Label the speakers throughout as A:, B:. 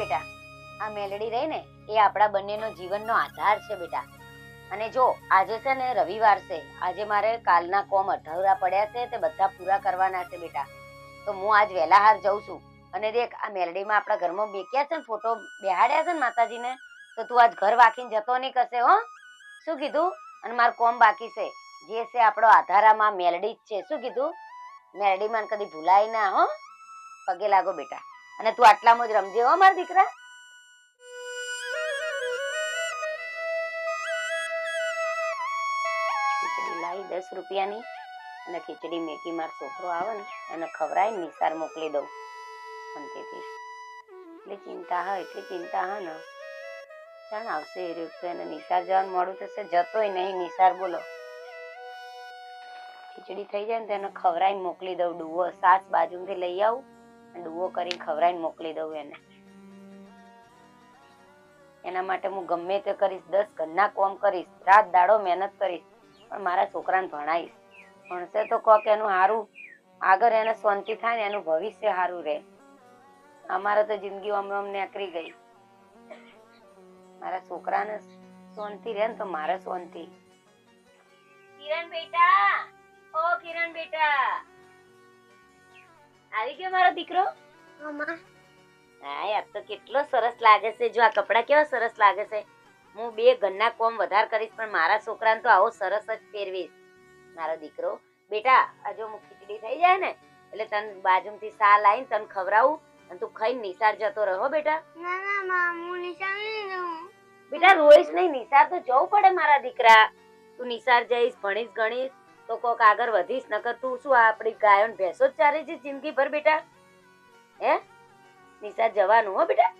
A: બેટા, આ મેલડી રહી ને એ આપણા બંનેનો જીવનનો આધાર છે બેટા. અને જો આજે છે ને રવિવાર છે, આજે મારે કાલના કોમ અઢળરા પડ્યા છે તે બધા પૂરા કરવાના છે બેટા. તો હું આજ વહેલા હાર જઉં છું. અને દેખ આ મેલડીમાં આપણા ઘરમાં બેક્યા છે ને, ફોટો બેહાડ્યા છે ને માતાજીને, તો તું આજ ઘર વાકીને જતો નહીં કશે હો. શું કીધું? અને મારું કોમ બાકી છે, જે છે આપણો આધારામાં મેલડી જ છે. શું કીધું? મેલડીમાં કદી ભૂલાય ના હો. પગે લાગો બેટા. અને તું આટલામાં જ રમજે હો મારા દીકરા. ખીચડી લાવી 10 રૂપિયાની, અને ખીચડી મેકી મારો છોકરો આવે ને એને ખવડાવી નિસાર મોકલી દઉં શાંતિથી. એટલી ચિંતા હા, એટલી ચિંતા હા ને. ચાલ આવશે એ રીતે, એને નિસાર જવાનું મોડું થશે, જતોય નહીં નિસાર. બોલો, ખીચડી થઈ જાય ને તો એને ખવડાવીને મોકલી દઉં. ડુવો સાસ બાજુથી લઈ આવું, ડુવો કરીને ખવડાવીને મોકલી દઉં એને. એના માટે હું ગમે તે કરીશ, 10 ઘરના કોમ કરીશ, રાત દાડો મહેનત કરીશ, પણ મારા છોકરાને ભણાવીશ. ભણશે તો કોક એનું સારું, આગળ એને શાંતિ થાય ને એનું ભવિષ્ય સારું રહે. અમારે તો જિંદગી આમ નીકળી ગઈ. મારા છોકરાને શાંતિ રહે ને તો મારે શાંતિ. કિરણ બેટા, ઓ કિરણ બેટા, આવી ગયો મારો દીકરો?
B: મામા
A: હા, યાર તો કેટલો સરસ લાગે છે. જો આ કપડા કેવા સરસ લાગે છે. હું 2 ઘરના કોમ વધાર કરીશ, પણ મારા છોકરાને તો આવો સરસ જ પહેરવીશ. મારો દીકરો બેટા, આ જો હું ખીચડી થઈ જાય ને એટલે તને બાજુથી સા લાવીને તને ખવડાવું, અને તું ખાઈને નિસાર જતો રહો બેટા.
B: ના ના માં, હું નિશાળ નહીં જાઉં.
A: બેટા રોઈશ નહીં, નિસાર તો જવું પડે મારા દીકરા. તું નિસાર જઈશ, ભણીશ ગણીશ તો કોક આગળ વધીશ. નકર તું શું આપણી ગાયો ને ભેંસો જ ચારે છે જિંદગી ભર બેટા? હે, નિસાર જવાનું હો બેટા.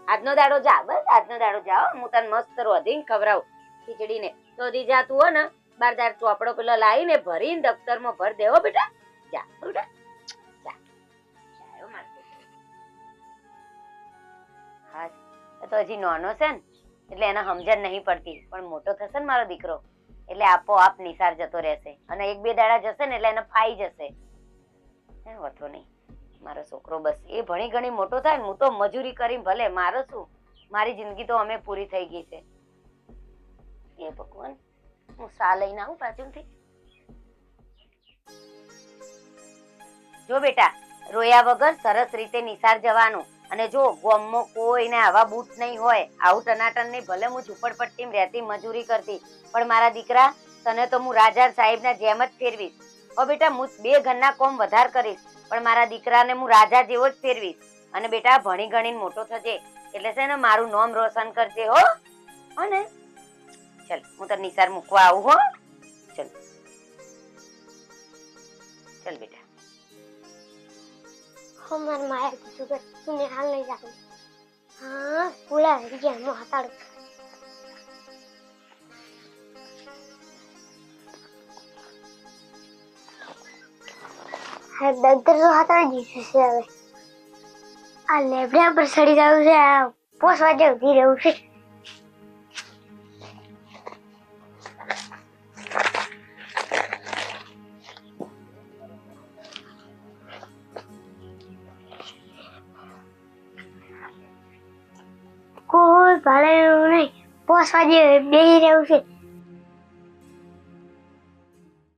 A: આજનો દાડો જા, બસ આજનો દાડો જાઓ. હું તને મસ્ત રોધીને ખવડાવું ખીચડીને. તો દી જા તું હો ને, 12 દાડ ચોપડો પેલો લાવીને ભરીને દફતરમાં ભર દેવો બેટા. જા બેટા, જા. હા, તો હજી નાનો છે ને એટલે એને સમજણ નહીં પડતી, પણ મોટો થશે ને મારો દીકરો એટલે આપોઆપ નિસાર જતો રહેશે. અને 1-2 દાડા જશે ને એટલે એને ફાઈ જશે. હે વાતો નહીં મારો છોકરો. બસ એ ભણી ગણી મોટો થાય ને, હું તો મજૂરી કરીને ભલે, મારો શું, મારી જિંદગી તો અમે પૂરી થઈ ગઈ છે. એ ભગવાન, હું સા લઈને આવું પાછળથી. જો બેટા, રોયા વગર સરસ રીતે નિસાર જવાનું. અને જો ગામમાં કોઈને આવા બૂટ નહીં હોય, આવું ટનાટન નહીં. ભલે હું ઝૂંપડપટ્ટીમાં રહેતી, મજૂરી કરતી, પણ મારા દીકરા તને તો હું રાજા સાહેબના જેમ જ ફેરવીશ. હો બેટા, હું 2 ઘરના કોમ વધાર કરીશ, પણ મારા દીકરાને હું રાજા જેવો જ ફેરવીશ. અને બેટા ભણી ગણીને મોટો થજે એટલે છે ને મારું નામ રોશન કરજે હો. હો ને? ચલ હું તને નિસાર મૂકવા આવું હો. ચલ ચલ બેટા.
B: હો મારા માયા કીધું કે તું હાલ નહીં જાઉં. હા, પુલા આવી ગયા, હું હતાડું. હા, દગર તો હતાડી દીધું છે. હવે આ લેબડા પર ચડી જવું છે. આ પોસવા જેવું ઉભી રહેવું છે. કોઈ ભાડે નહીં, પોસવા જેવું બેસી રહેવું છે.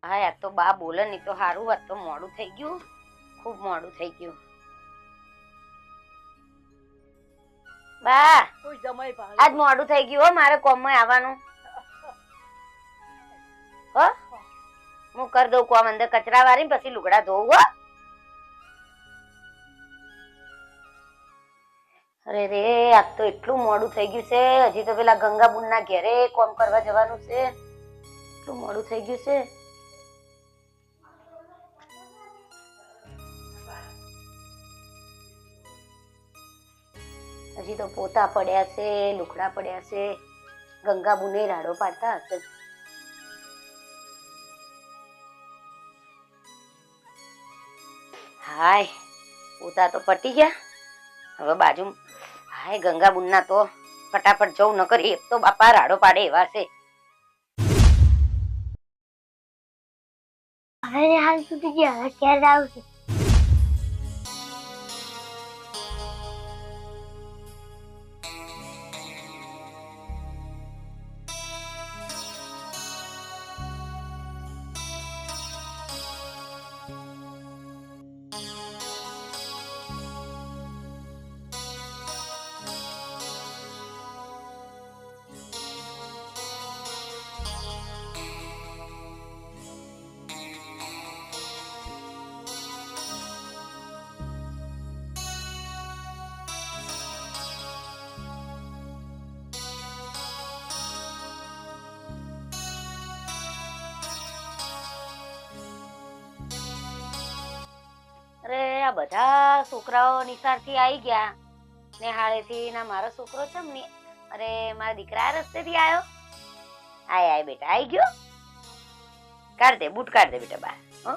A: હા યાર, તો બા બોલે નહીં તો સારું. વાત તો મોડું થઈ ગયું, ખૂબ મોડું થઈ ગયું. બા આજ મોડું થઈ ગયું હો, મારે કોમમાં આવવાનું હો. હું કરી દઉં કોમ, અંદર કચરા વાળી પછી લુગડા ધોવું હો. અરે રે, આજ તો એટલું મોડું થઈ ગયું છે. હજી તો પેલા ગંગાબુન ના ઘેરે કોમ કરવા જવાનું છે. એટલું મોડું થઈ ગયું છે. હજી તો પોતા પડ્યા છે, લુગડા પડ્યા છે. ગંગાબુને રાડો પાડતા હશે. હાય, પોતા તો પટી ગયા. હવે બાજુ હાય ગંગાબુન ના તો ફટાફટ જવું, ન કરી એક તો બાપા રાડો પાડે એવા છે.
B: હવે હાલ સુધી ગયા, હવે ક્યારે આવશે?
A: આ બધા છોકરાઓ નિશાળથી આવી ગયા નેહાળેથી ના મારો છોકરો છે ને અરે મારા દીકરા રસ્તેથી આવ્યો આય બેટા આવી ગયો કાઢ દે બૂટ કાઢ દે બેટા બહાર હો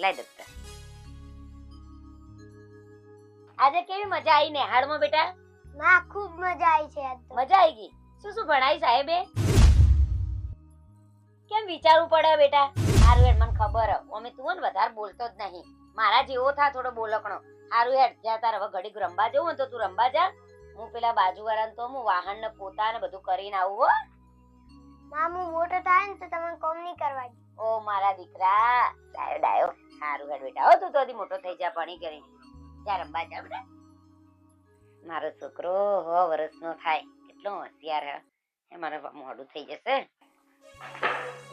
A: લાય દત્તા આજે કેવી મજા આવી નેહાળમાં બેટા
B: માં ખૂબ મજા આવી છે આજ તો.
A: મજા આવી ગઈ શું ભણાઈ સાહેબે કેમ વિચારવું પડે બેટા હારું હેડ મને ખબર અમે તું ને વધારે બોલતો જ નહીં મારા જેવો થા થોડો બોલકણો હારું હેડ જા તાર હવે ઘડીક રંબા જવું તો તું રંબા જા હું પેલા બાજુવાળાને તો હું વાહન ને પોતા ને બધું કરીને આવું હો
B: માં હું મોટો થાય ને તો તમને કોમ નહીં કરવા દે.
A: ઓ મારા દીકરા ડાયો ડાયો હારું હેડ બેટા હો તું તો મોટો થઈ જા ભણી કરી જા રંબા જા બેટા મારો છોકરો 100 વર્ષનો થાય કેટલો હોશિયાર હે મારે મોડું થઈ જશે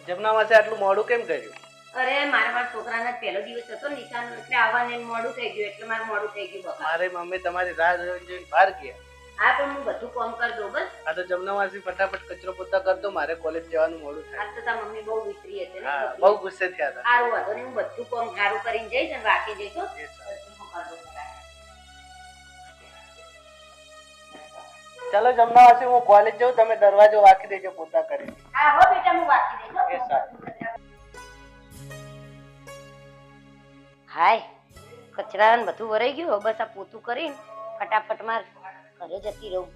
C: જમનામાં આટલું મોડું કેમ કર્યું?
A: અરે મારા છોકરાનો પહેલો દિવસ હતો નિશાન એટલે આવવાને મોડું થઈ ગયું એટલે મારે મોડું થઈ ગયું બકા
C: મારી મમ્મી તમારી રાહ જોઈને બહાર ગયા.
A: હા પણ હું બધું કામ કરી દઉં બસ
C: આ તો જમનામાંથી ફટાફટ કચરો પોતા કરતો મારે કોલેજ જવાનું મોડું થાય.
A: આજ તો તાર મમ્મી બહુ વિસરી હશે ને
C: હા બહુ ગુસ્સે થયા હતા.
A: સારું વાંધો નહીં હું બધું કામ સારું કરીને જઈશ અને રાખી જઈશ હો.
C: એ સારું.
A: બધું હું કરી દઉં બકા.
C: ચાલો જમનાવાસી હું કોલેજ જાઉં તમે દરવાજો વાંકી દેજો પોતા કરી.
A: હા હો બેટા હું રાખી દઈશ હો.
C: એ સારું.
A: હાય કચરા ને બધું વરાઈ ગયું બસ આ પોતું કરીને ફટાફટ માર ઘરે જતી રહું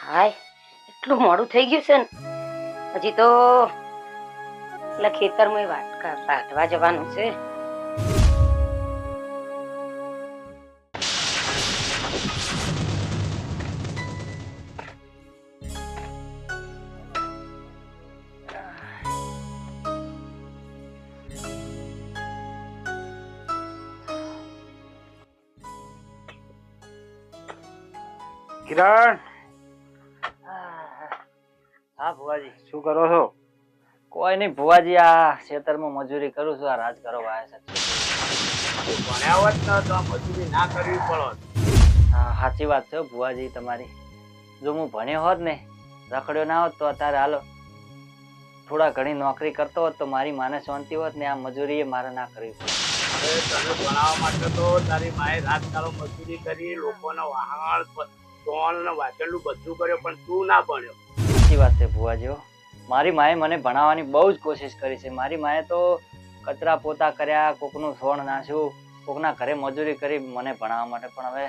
A: હાય એટલું મોડું થઈ ગયું છે ને હજી તો એટલે ખેતરમાં વાટવા જવાનું છે
C: કિરણ હા ભુવાજી શું કરો છો?
D: કોઈ નહીં ભુવાજી આ ખેતરમાં મજૂરી કરું છું આ રાજ કરો આવ્યા છે
C: ભણ્યા હોત ને તો આ મજૂરી ના કરવી પડત.
D: હા સાચી વાત છે ભુવાજી તમારી જો હું ભણ્યો હોત ને રખડ્યો ના હોત તો અત્યારે હાલો થોડા ઘણી નોકરી કરતો હોત તો મારી માને શાંતિ હોત ને આ મજૂરી એ મારે ના કરવી પડે.
C: તને ભણાવવા માટે તો તારી માએ રાત દાડો મજૂરી કરી લોકોના વાહણ ટોલ ને વાસણનું બધું કર્યો પણ તું ના ભણ્યો.
D: સાચી વાત છે ભુવાજી હો. મારી માએ મને ભણાવવાની બહુ જ કોશિશ કરી છે મારી માએ તો કચરા પોતા કર્યા કોકનું છોડ નાખ્યું કોકના ઘરે મજૂરી કરી મને ભણાવવા માટે પણ હવે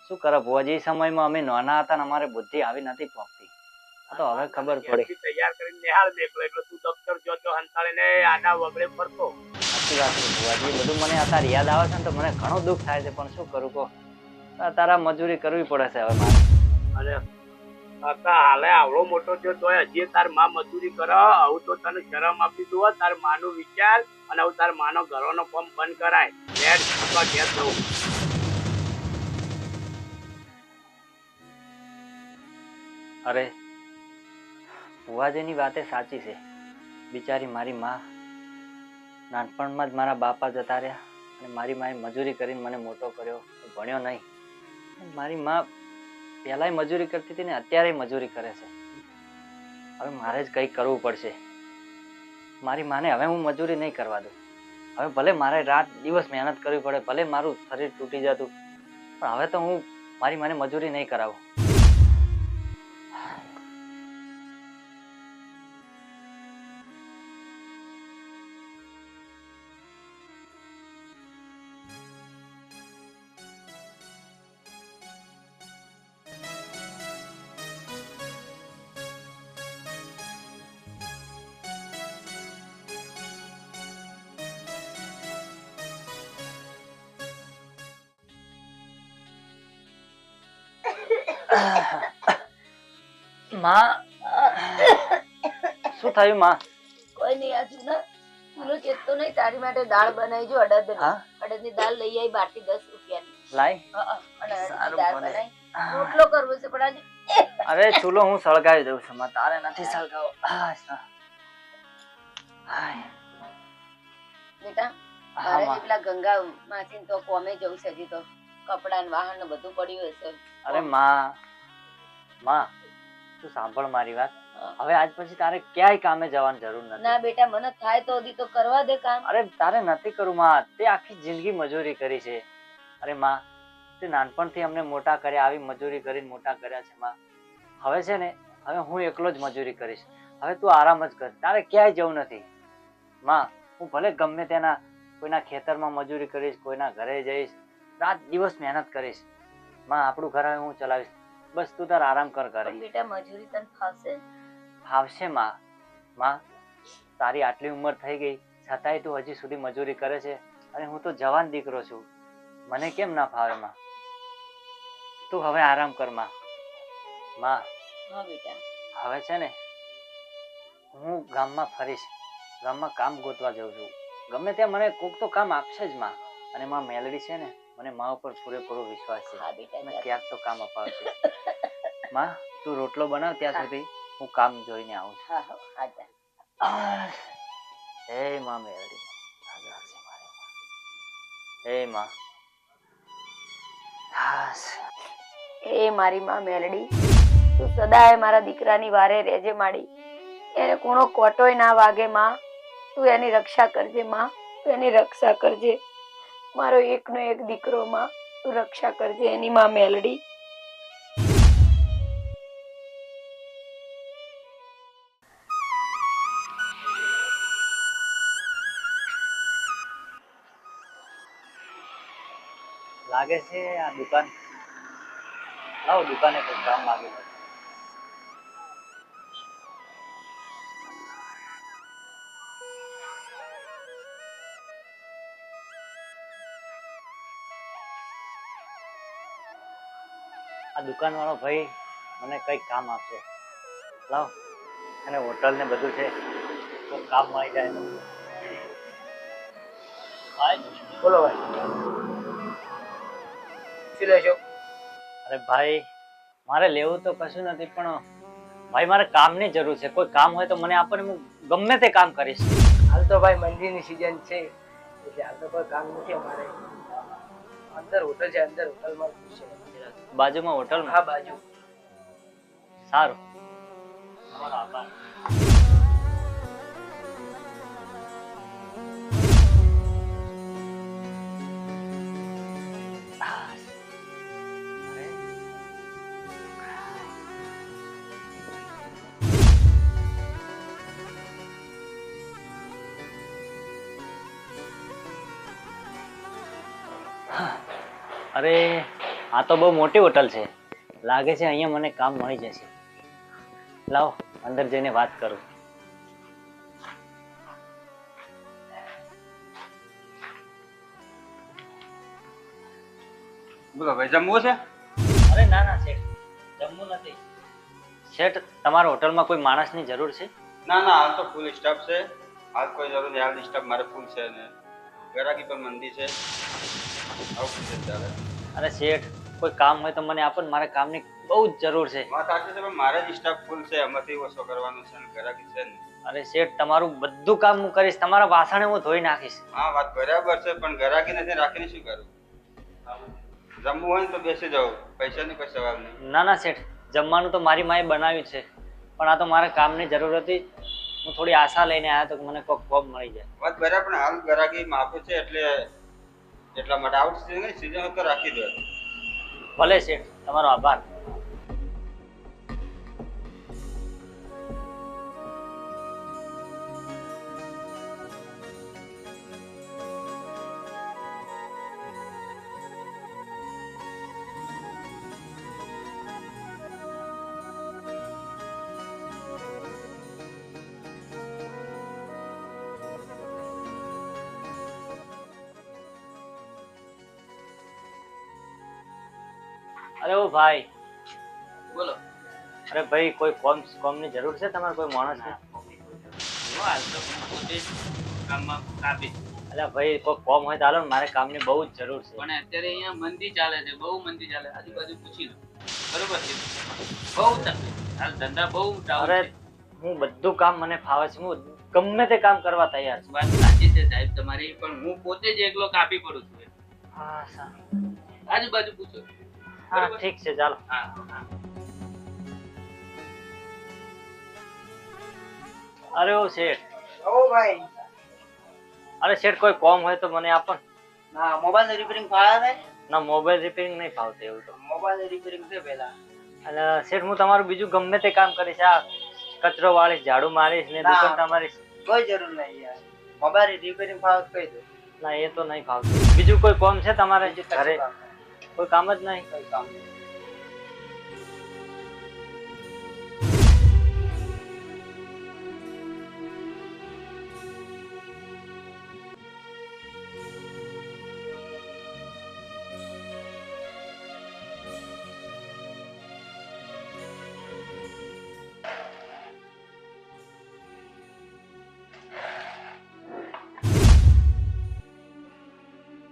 D: શું કરે ભુવાજી એ સમયમાં અમે નાના હતા ને અમારે બુદ્ધિ આવી નથી પહોંચતી તો હવે ખબર પડી.
C: તૈયાર કરીને નિહાળ દેખલો એટલે તું દફતર જોતો હંતાળીને આડા વગડે ફરતો.
D: સાચી વાત છે ભુવાજી બધું મને અત્યારે યાદ આવે છે ને તો મને ઘણું દુઃખ થાય છે પણ શું કરું કહો તારા મજૂરી કરવી પડે છે હવે મારે.
C: અને કાકા હાલે આવડો મોટો થયો તોય હજી તાર માં મજૂરી કરે આવું તો તને શરમ આપી દો તાર માનું વિચાર અને આવું તાર માનો ઘરોનો પંપ બંધ કરાય લેટ સુકા ઘેર જવું.
D: અરે ભુવાજીની વાતે સાચી છે બિચારી મારી માં નાનપણમાં જ મારા બાપા જતા રહ્યા અને મારી માએ મજૂરી કરીને મને મોટો કર્યો ભણ્યો નહીં. મારી માં પહેલાંય મજૂરી કરતી હતી ને અત્યારે મજૂરી કરે છે હવે મારે જ કંઈક કરવું પડશે. મારી માને હવે હું મજૂરી નહીં કરવા દઉં. હવે ભલે મારે રાત દિવસ મહેનત કરવી પડે ભલે મારું શરીર તૂટી જતું પણ હવે તો હું મારી માને મજૂરી નહીં કરાવું. માં શું થયું માં?
A: કોઈ નહીં, આ જૂના ચૂલો ચેતતો નહીં. તારી માટે દાળ બનાવી જો, અડદની.
D: હા
A: અડદની દાળ લઈ આવી બાટી 10 રૂપિયાની.
D: લાઈ.
A: અને અડદની
D: સારું
A: દાળ
D: બને.
A: બનાવી. રોટલો કરવો છે પણ આજે
D: અરે ચૂલો હું સળગાવી દઉં છું માં, તારે નથી સળગાવો.
A: બેટા
D: હા
A: મારે
D: માં.
A: જેટલા ગંગા માસી તો કોમે જવું છે. હજી તો કપડા ને વાહન ને બધું પડ્યું હશે.
D: અરે માં માં તું સાંભળ મારી વાત. હવે આજ પછી તારે ક્યાંય કામે જવાની જરૂર નથી.
A: ના બેટા, મને થાય તો હજી તો કરવા દે કામ.
D: અરે તારે નથી કરવું માં, તે આખી જિંદગી મજૂરી કરી છે. અરે માં તે નાનપણથી અમને મોટા કર્યા, આવી મજૂરી કરીને મોટા કર્યા છે માં. હવે છે ને, હવે હું એકલો જ મજૂરી કરીશ. હવે તું આરામ જ કર, તારે ક્યાંય જવું નથી માં. હું ભલે ગમે તેના કોઈના ખેતરમાં મજૂરી કરીશ, કોઈના ઘરે જઈશ, રાત દિવસ મહેનત કરીશ માં. આપણું ઘર હવે હું ચલાવીશ. બસ તું તાર આરામ કર ઘરે.
A: પણ બેટા મજૂરી તને ફાવશે?
D: ફાવશે માં. માં તારી આટલી ઉંમર થઈ ગઈ છતાંય તું હજી સુધી મજૂરી કરે છે, અને હું તો જવાન દીકરો છું, મને કેમ ના ફાવે માં? તું હવે આરામ કર માં. માં
A: હા બેટા.
D: હવે છે ને હું ગામમાં ફરીશ, ગામમાં કામ ગોતવા જઉં છું. ગમે ત્યાં મને કોક તો કામ આપશે જ માં. અને માં મેલડી છે ને, મને માં ઉપર પૂરેપૂરો વિશ્વાસ છે,
A: હા બેટા,
D: મને ક્યાંક તો કામ અપાવશે. માં તું રોટલો બનાવ, ત્યાં સુધી હું કામ જોઈને આવું છું.
A: હા હા જા.
D: હે માં મેલડી, હે માં.
A: એ મારી માં મેલડી, તું સદાય મારા દીકરાની વારે રહેજે માડી. એને કોણો કોટોય ના વાગે માં. તું એની રક્ષા કરજે માં, તું એની રક્ષા કરજે. મારો એકનો એક દીકરો માં, તું રક્ષા કરજે એની માં મેલડી.
D: લાગે છે આ દુકાન, લાવ દુકાને કોઈ કામ લાગે. આ દુકાન વાળો ભાઈ મને કઈક કામ આપશે. લાવ, અને હોટલ ને બધું છે, તો કામ મળી જાય.
C: બોલો ભાઈ, શું લેશો?
D: અરે ભાઈ મારે લેવું તો કશું નથી, પણ ભાઈ મારે કામની જરૂર છે. કોઈ કામ હોય તો મને આપો ને, હું ગમે તે કામ કરીશ.
E: હાલ તો ભાઈ મંદિરની સિઝન છે, એટલે હાલ તો કોઈ કામ નથી અમારે. અંદર હોટલ છે, અંદર હોટલમાં છે.
D: બાજુમાં હોટલ?
E: હા બાજુ.
D: સારું, તમારો આભાર. અરે આ તો બહુ મોટી હોટલ છે, લાગે છે અહીંયા મને કામ મળી જશે. લાવો અંદર જઈને વાત કરું.
C: બોલો ભાઈ, જમવું છે?
D: અરે ના ના શેઠ, જમવું નથી. શેઠ તમારા હોટલમાં કોઈ માણસની જરૂર છે?
F: ના ના, હાલ તો ફૂલ સ્ટાફ છે. હાલ કોઈ જરૂર નહીં, હાલ સ્ટાફ મારે ફૂલ છે ને ગરાકી પણ મંદી છે. આવું છે ચાલે.
D: અરે શેઠ કોઈ કામ હોય તો મને આપો ને, મારે કામની બહુ જ જરૂર છે.
F: વાત સાચી છે, પણ મારે જ સ્ટાફ ફૂલ છે, એમાંથી ઓછો કરવાનો છે ને ગરાકી છે ને.
D: અરે શેઠ તમારું બધું કામ હું કરીશ, તમારા વાસણે હું ધોઈ નાખીશ.
F: હા વાત બરાબર છે, પણ ગરાકી નથી રાખીને શું કરું? જમવું હોય ને તો બેસી જાવ, પૈસાની કોઈ સવાલ નહીં.
D: ના ના શેઠ, જમવાનું તો મારી માએ બનાવ્યું છે, પણ આ તો મારે કામની જરૂર હતી. હું થોડી આશા લઈને આવ્યો તો કે મને કોઈક જોબ મળી જાય.
F: વાત બરાબર, પણ હાલ ગરાકી માફું છે, એટલે એટલા માટે આઉટ સીઝન તો રાખી દો.
D: ભલે શેઠ, તમારો આભાર. અરે ઓ ભાઈ, અરે ભાઈ કોઈ કોમની જરૂર છે તમારે કોઈ માણસ
C: ના, જો હાલ તો હું પોતે જ કામમાં કાપી છું.
D: અલ્યા ભાઈ કોઈ કોમ હોય તો હાલો ને, મારે કામની બહુ જ જરૂર છે.
C: પણ અત્યારે અહીંયા મંદી ચાલે છે, બહુ મંદી ચાલે. આજુબાજુ પૂછી લો. બરોબર છે, બહુ તકલીફ, હાલ ધંધા બહુ ડાઉન
D: અરે
C: છે.
D: હું બધું કામ મને ફાવે છે, હું ગમે તે કામ કરવા તૈયાર છું.
C: વાત સાચી છે સાહેબ તમારી, પણ હું પોતે જ એકલો કાપી પડું છું.
D: હા સારું.
C: આજુબાજુ પૂછો.
D: હા
C: બરોબર?
D: ઠીક છે ચાલો.
C: હા હા.
D: અરે ઓ શેઠ,
E: ઓ ભાઈ,
D: અરે શેઠ કોઈ કોમ હોય તો મને આપો ને.
E: ના મોબાઈલ રિપેરિંગ ફાવે છે?
D: ના મોબાઈલ રિપેરિંગ નહીં ફાવતું એવું તો.
E: મોબાઈલ રિપેરિંગ છે પેલા.
D: અને શેઠ હું તમારું બીજું ગમે તે કામ કરીશ, આ કચરો વાળીશ, ઝાડુ મારીશ ને
E: ના.
D: દુકાન તમારીશ.
E: કોઈ જરૂર નહીં યાર, મોબાઈલ રિપેરિંગ ફાવે તો કહી દો.
D: ના એ તો નહીં ફાવતું. બીજું કોઈ કોમ છે તમારે
E: બીજું
D: ઘરે?
E: કશું કામ નહીં.
D: કોઈ કામ જ નહીં.
E: કોઈ કામ નહીં.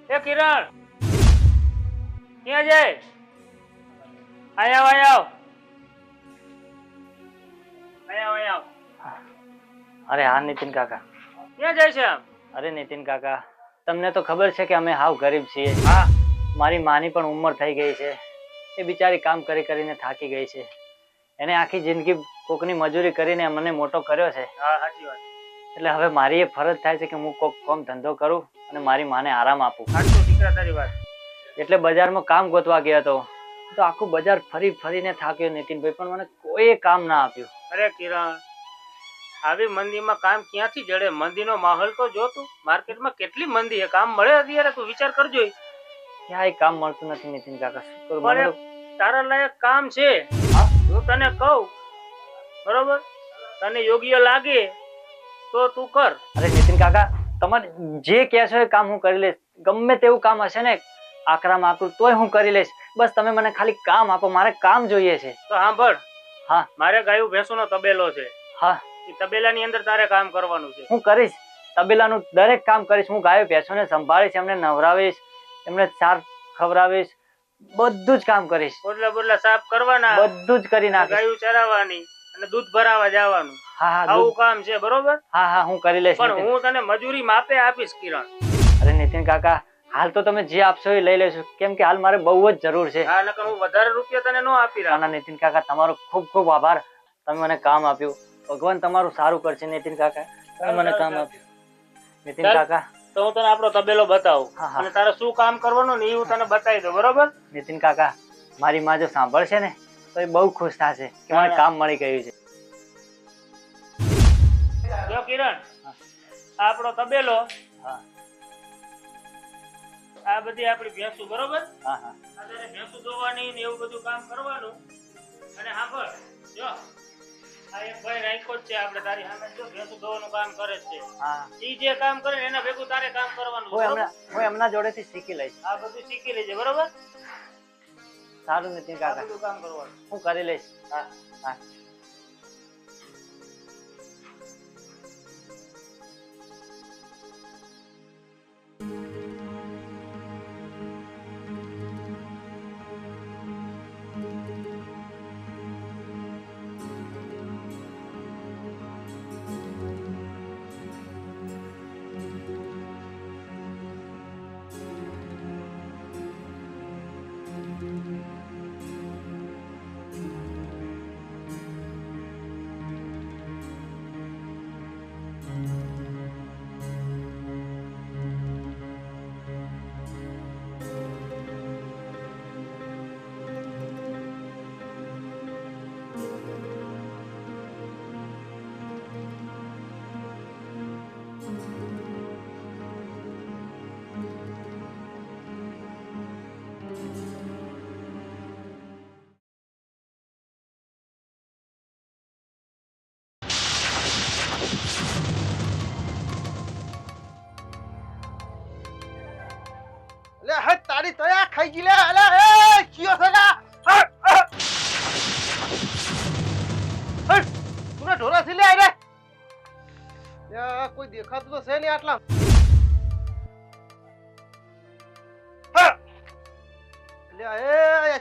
C: એ કિરણ, ક્યાં જાય? આવ આવ આવ.
D: અરે હા નીતિન કાકા.
C: ક્યાં જાય છે આમ?
D: અરે નીતિન કાકા, તમને તો ખબર છે કે અમે હાવ ગરીબ છીએ.
C: હા.
D: મારી માની પણ ઉંમર થઈ ગઈ છે. એ બિચારી કામ કરી કરીને થાકી ગઈ છે. એને આખી જિંદગી કોકની મજૂરી કરીને મને મોટો કર્યો છે.
C: હા સાચી વાત.
D: એટલે હવે મારી એ ફરજ થાય છે કે હું કોક કોમ ધંધો કરું અને મારી માને આરામ આપું.
C: સાચું દીકરા તારી વાત.
D: એટલે બજારમાં કામ ગોતવા ગયો હતો. તો આખું બજાર ફરી ફરીને થાક્યો નીતિનભાઈ, પણ મને કોઈ કામ ના આપ્યું.
C: અરે કિરણ, આવી મંદીમાં કામ ક્યાંથી જડે? મંદીનો માહોલ તો જો તું, માર્કેટમાં કેટલી મંદી છે, કામ મળે અત્યારે તું વિચાર કરજો.
D: ક્યાંય કામ મળતું નથી નીતિન કાકા. શું કરું?
C: પણ
D: મને તો-
C: તારા લાયક કામ છે. હું તને કહું, બરોબર, તને યોગ્ય લાગે તો તું કર.
D: અરે નીતિન કાકા, તમારે જે કહેશો એ કામ હું કરી લઈશ. ગમે તેવું કામ હશે ને, આકરામાં આકરું તોય હું કરી લઈશ. બસ તમે મને ખાલી કામ આપો, મારે કામ જોઈએ છે.
C: તો સાંભળ.
D: હા.
C: મારે ગાયું ભેંસોનો તબેલો છે.
D: હા
C: એ તબેલાની અંદર તારે કામ કરવાનું છે.
D: હું કરીશ, તબેલાનું દરેક કામ કરીશ. હું ગાયો ભેંસોને સંભાળીશ, એમને નવરાવીશ, એમને ચાર ખવડાવીશ, બધું જ કામ કરીશ.
C: બોટલા બોટલા સાફ કરવાના,
D: બધું જ કરી નાખીશ.
C: ગાયું ચરાવવાની અને દૂધ ભરાવા જવાનું.
D: હા હા
C: આવું
D: દૂધ-
C: કામ છે, બરોબર?
D: હા હા હું કરી લઈશ.
C: પણ
D: નીતિન.
C: હું તને મજૂરી માપે આપીશ કિરણ.
D: અરે નીતિન કાકા, હાલ તો તમે જે આપશો એ લઈ લેશો, કેમ કે હાલ મારે બહુ જ જરૂર છે.
C: હા, નકર હું વધારે રૂપિયા તને નો આપી
D: ના
C: રાખું.
D: ના નીતિન કાકા, તમારો ખૂબ ખૂબ આભાર. તમે મને કામ આપ્યું. ભગવાન તમારું સારું કરશે નીતિન કાકા. તમે મને કામ આપ્યું નીતિન
C: ચાલ.
D: કાકા.
C: તો હું તને આપણો તબેલો બતાવું
D: હા, હા.
C: અને તારે શું કામ કરવાનું ને એ હું તને બતાવી દઉં, બરોબર?
D: નીતિન કાકા, મારી માં જો સાંભળશે ને તો એ બહુ ખુશ થશે કે મને કામ મળી ગયું છે.
C: જો કિરણ, આ આપણો તબેલો,
D: હા
C: આ બધી આપણી ભેંસું, બરોબર?
D: હા હા
C: આ તારે ભેંસું દોવાની ને એવું બધું કામ કરવાનું. અને સાંભળ, જો આ એક ભાઈ રાખ્યો જ છે આપણે તારી સામે, જો ભેંસું દોવાનું કામ કરે જ છે.
D: હા
C: ઈ જે કામ કરે ને એના ભેગું તારે કામ કરવાનું,
D: હું
C: બરોબર?
D: એમના જોડેથી શીખી લઈશ.
C: આ બધું શીખી લેજે, બરોબર?
D: સારું નીતિન
C: આ
D: કાકા,
C: બધું કામ કરવાનું.
D: હું કરી લઈશ.
C: હા.
D: હા
E: લે હે તારી તયા ખાઈ ગઈ લે. અલે એ ચિયો સગા.
G: ઢોરા થી લે આય રે કોઈ દેખાતું તો છે નહીં આટલા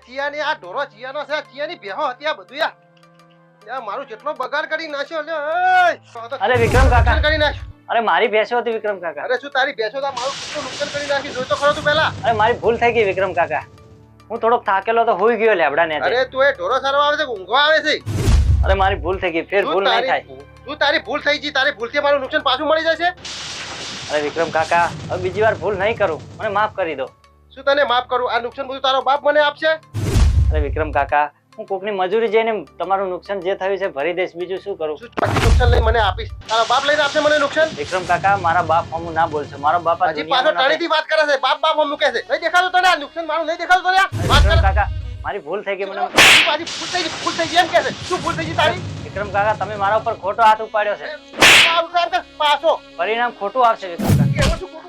G: ચિયાની આ ઢોરો ચિયાનો છે ચિયાની ભેહો હતી આ બધું યાર મારું જેટલો બગાડ કરી નાખ્યો
D: અરે વિક્રમ કાકા
G: કરી નાખ્યો
D: અરે મારી ભેંસો હતી વિક્રમ કાકા
G: અરે શું તારી ભેંસો તો મારું કેટલું નુકસાન કરી નાખ્યું જોઈ તો ખરો તું પહેલા
D: અરે મારી ભૂલ થઈ ગઈ વિક્રમ કાકા હું થોડોક થાકેલો તો હોઈ ગયો લેબડા ને
G: અરે તું એ ઢોરો સારવા આવે છે કે ઊંઘવા આવે છે
D: અરે મારી ભૂલ થઈ ગઈ ફેર ભૂલ નહીં થાય
G: તું તારી ભૂલ થઈ ગઈ તારી ભૂલથી મારું નુકસાન પાછું મળી જશે
D: અરે વિક્રમ કાકા હવે બીજી વાર ભૂલ નહીં કરું મને માફ કરી દો
G: શું તને માફ કરું આ નુકસાન બધું તારો બાપ મને આપશે
D: અરે વિક્રમ કાકા હું કોકની મજૂરી જઈને તમારું નુકસાન જે થયું છે ભરી દઈશ બીજું શું કરું
G: શું પછી નુકસાન લઈ મને આપીશ તારો બાપ લઈને આપશે મને નુકસાન
D: વિક્રમ કાકા મારા બાપ હમું ના બોલશે મારો બાપ આ
G: હજી પાછો
D: દુનિયામાં નથી.
G: ટાણીથી વાત કરે છે બાપ બાપ મૂકે છે નહીં દેખાતું તને આ નુકસાન મારું નહીં દેખાતું તને આ? વાત
D: વિક્રમ
G: કરે
D: કાકા મારી ભૂલ થઈ ગઈ મને
G: પાછી ભૂલ થઈ ગઈ એમ કે છે શું ભૂલ થઈ ગઈ તારી
D: વિક્રમ કાકા તમે મારા ઉપર ખોટો હાથ ઉપાડ્યો છે
G: સારું સારું કર, પાછો
D: પરિણામ ખોટું આવશે વિક્રમ કાકા
G: કેવું શું ખોટું?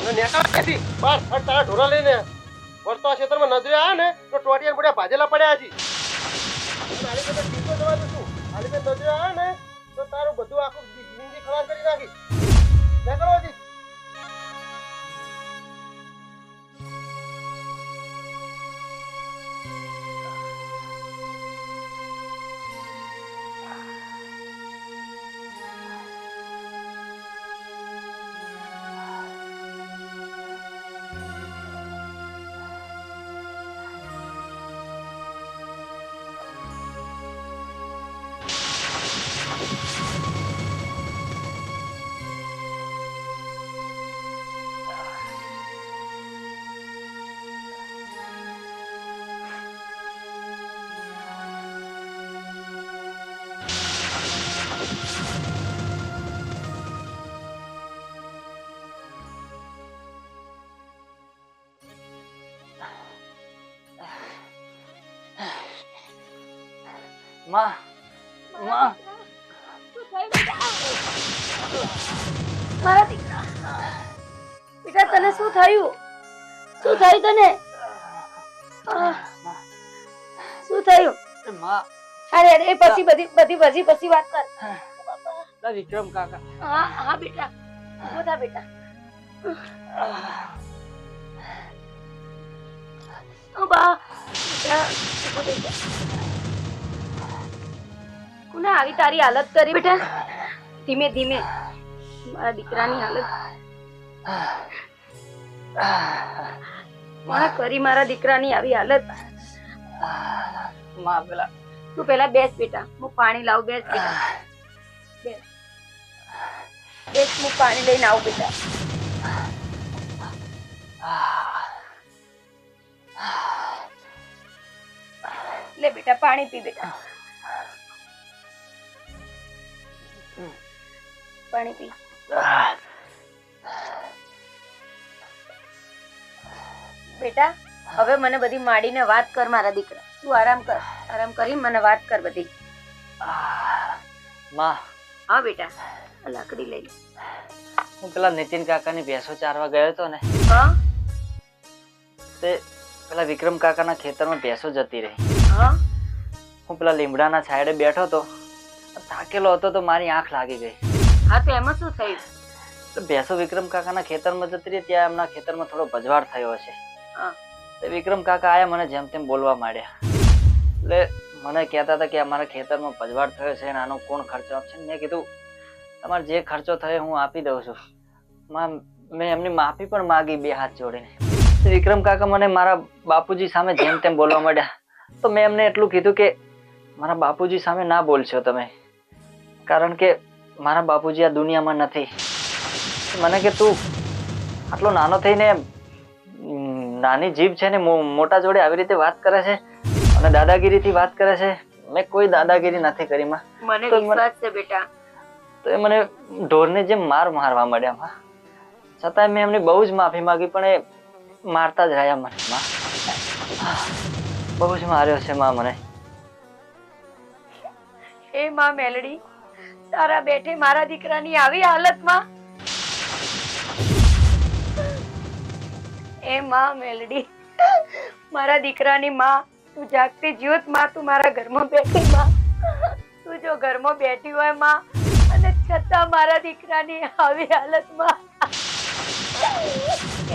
G: મને નેકાળ કહેતી, બસ ફટ તારા ઢોરા લઈને વળતો આ ક્ષેત્રમાં નજરે આવે ને તો ટોટિયા બધા ભાજેલા પડ્યા છે આલી બધા ટીકો જવા દે શું આલી બધા નજરે આવે ને તો તારું બધું આખું જિંદગી ખરાબ કરી નાખી નેકાળો હજી
D: માં માં
B: મારા દીકરા બેટા તને શું થયું તને શું થયું
D: માં
B: અરે અરે પછી બધી પછી વાત કર
D: વિક્રમ કાકા
B: હા હા બેટા ઉભો થા બેટા ઓ બા બેટા ઉભો થઈ જા કોને આવી તારી હાલત કરી બેટા ધીમે ધીમે મારા દીકરાની હાલત કોણે કરી મારા દીકરાની આવી હાલત
D: માં પેલા
B: તું પેલા બેસ બેટા હું પાણી લાવું બેસ બેટા બેસ બેસ હું પાણી લઈને આવું બેટા લે બેટા પાણી પી બેટા પાણી પી બેટા હવે મને બધી માંડીને વાત કર મારા દીકરા તું આરામ કરી મને વાત કર બધી
D: માં
B: હા બેટા આ લાકડી લઈ લે
D: હું પેલા નીતિન કાકાની ભેંસો ચારવા ગયો હતો ને
B: હા
D: તે પેલા વિક્રમ કાકાના ખેતરમાં ભેંસો જતી રહી
B: હા
D: હું પેલા લીમડાના છાયડે બેઠો હતો થાકેલો હતો તો મારી આંખ લાગી ગઈ
B: હા તો એમાં શું થયું
D: તો ભેંસો વિક્રમ કાકાના ખેતરમાં જતી રહી ત્યાં એમના ખેતરમાં થોડો ભજવાડ થયો હશે
B: હા
D: તે વિક્રમ કાકા આયા મને જેમ તેમ બોલવા માંડ્યા એટલે મને કહેતા હતા કે અમારા ખેતરમાં ભજવાડ થયો છે અને આનો કોણ ખર્ચો આપશે મેં કીધું તમારે જે ખર્ચો થયો હું આપી દઉં છું મેં એમની માફી પણ માગી બે હાથ જોડીને વિક્રમ કાકા મને મારા બાપુજી સામે જેમ તેમ બોલવા માંડ્યા તો મેં એમને એટલું કીધું કે મારા બાપુજી સામે ના બોલશો તમે કારણ કે મારા બાપુજી આ દુનિયામાં નથી મને કે તું આટલો નાનો થઈને નાની જીભ છે ને મોટા જોડે આવી રીતે વાત કરે છે અને દાદાગીરીથી વાત કરે છે મેં કોઈ દાદાગીરી નથી કરી માં
B: મને વિશ્વાસ છે બેટા
D: તો એ મને ઢોરને જેમ મારવા માંડ્યા માં છતાંય મેં એમની બહુ જ માફી માંગી પણ એ મારતા જ રહ્યા મને માં બહુ જ માર્યો છે માં મને
B: એ માં મેલડી તારા બેઠે મારા દીકરાની આવી હાલતમાં એ માં મેલડી મારા દીકરાની માં તું જાગતી જ્યોત માં, તું મારા ઘરમાં બેઠી માં, તું જો ઘરમાં બેઠી હોય માં, અને છતાં મારા દીકરાની આવી હાલતમાં,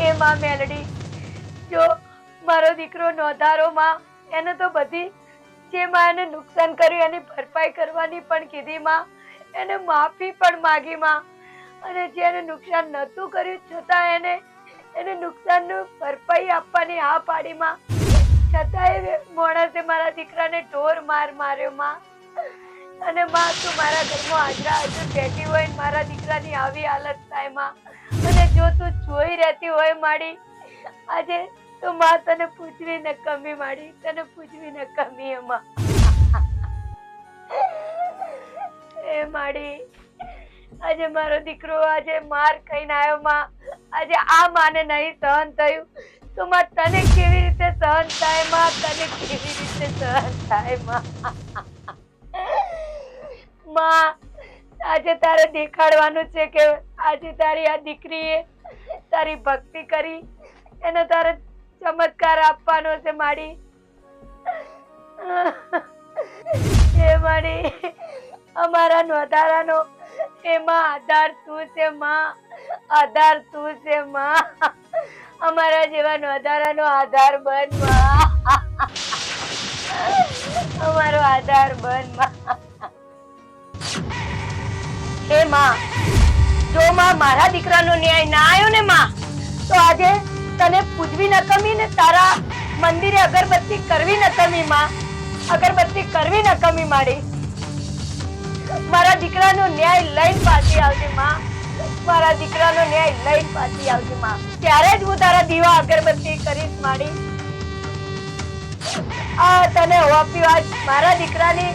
B: એ માં મેલડી, જો મારો દીકરો નોધારો માં, એને તો બધી જે માં એને નુકસાન કર્યું એની ભરપાઈ કરવાની પણ કીધી માં, એને માફી પણ માગી માં, અને જેને નુકસાન નતું કર્યું છતાં એને નુકસાનનું ભરપાઈ આપવાની હા પાડી માં, છતાં એ માણસે મારા દીકરાને ઢોર માર માર્યો માં. અને માં તું મારા ઘરમાં હાજરા હાજર બેઠી હોય ને મારા દીકરાની આવી હાલત થાય માં, અને જો તું જોઈ રહેતી હોય માડી, આજે તો માં તને પૂછવી ન કમી માડી, તને પૂછવી ન કમી એમાં. એ માડી, આજે મારો દીકરો આજે માર ખાઈને આવ્યો માં, આજે આ માને નહીં સહન થયું તો માં તને કેવી રીતે સહન થાય માં, તને કેવી રીતે સહન થાય માં. માં આજે તારે દેખાડવાનું છે કે આજે તારી આ દીકરીએ તારી ભક્તિ કરી, એને તારે ચમત્કાર આપવાનો છે માડી. એ માડી, અમારા નોધારાનો એમાં આધાર તું છે માં, આધાર તું છે માં, અમારા જેવા નોધારાનો આધાર બન માં, અમારો આધાર બન માં. હે માં, જો માં મારા દીકરાનો ન્યાય ના આવ્યો ને માં, તો આજે તને પૂજવી ન કમી ને તારા મંદિરે અગરબત્તી કરવી ન કમી માં, અગરબત્તી કરવી ન કમી માડી. મારા દીકરાનો ન્યાય લઈને પાછી આવજે માં, મારા દીકરાનો ન્યાય લઈને પાછી આવજે માં, ત્યારે જ હું તારા દીવા અગરબત્તી કરીશ માડી. આ તને હોપી આજ મારા દીકરાની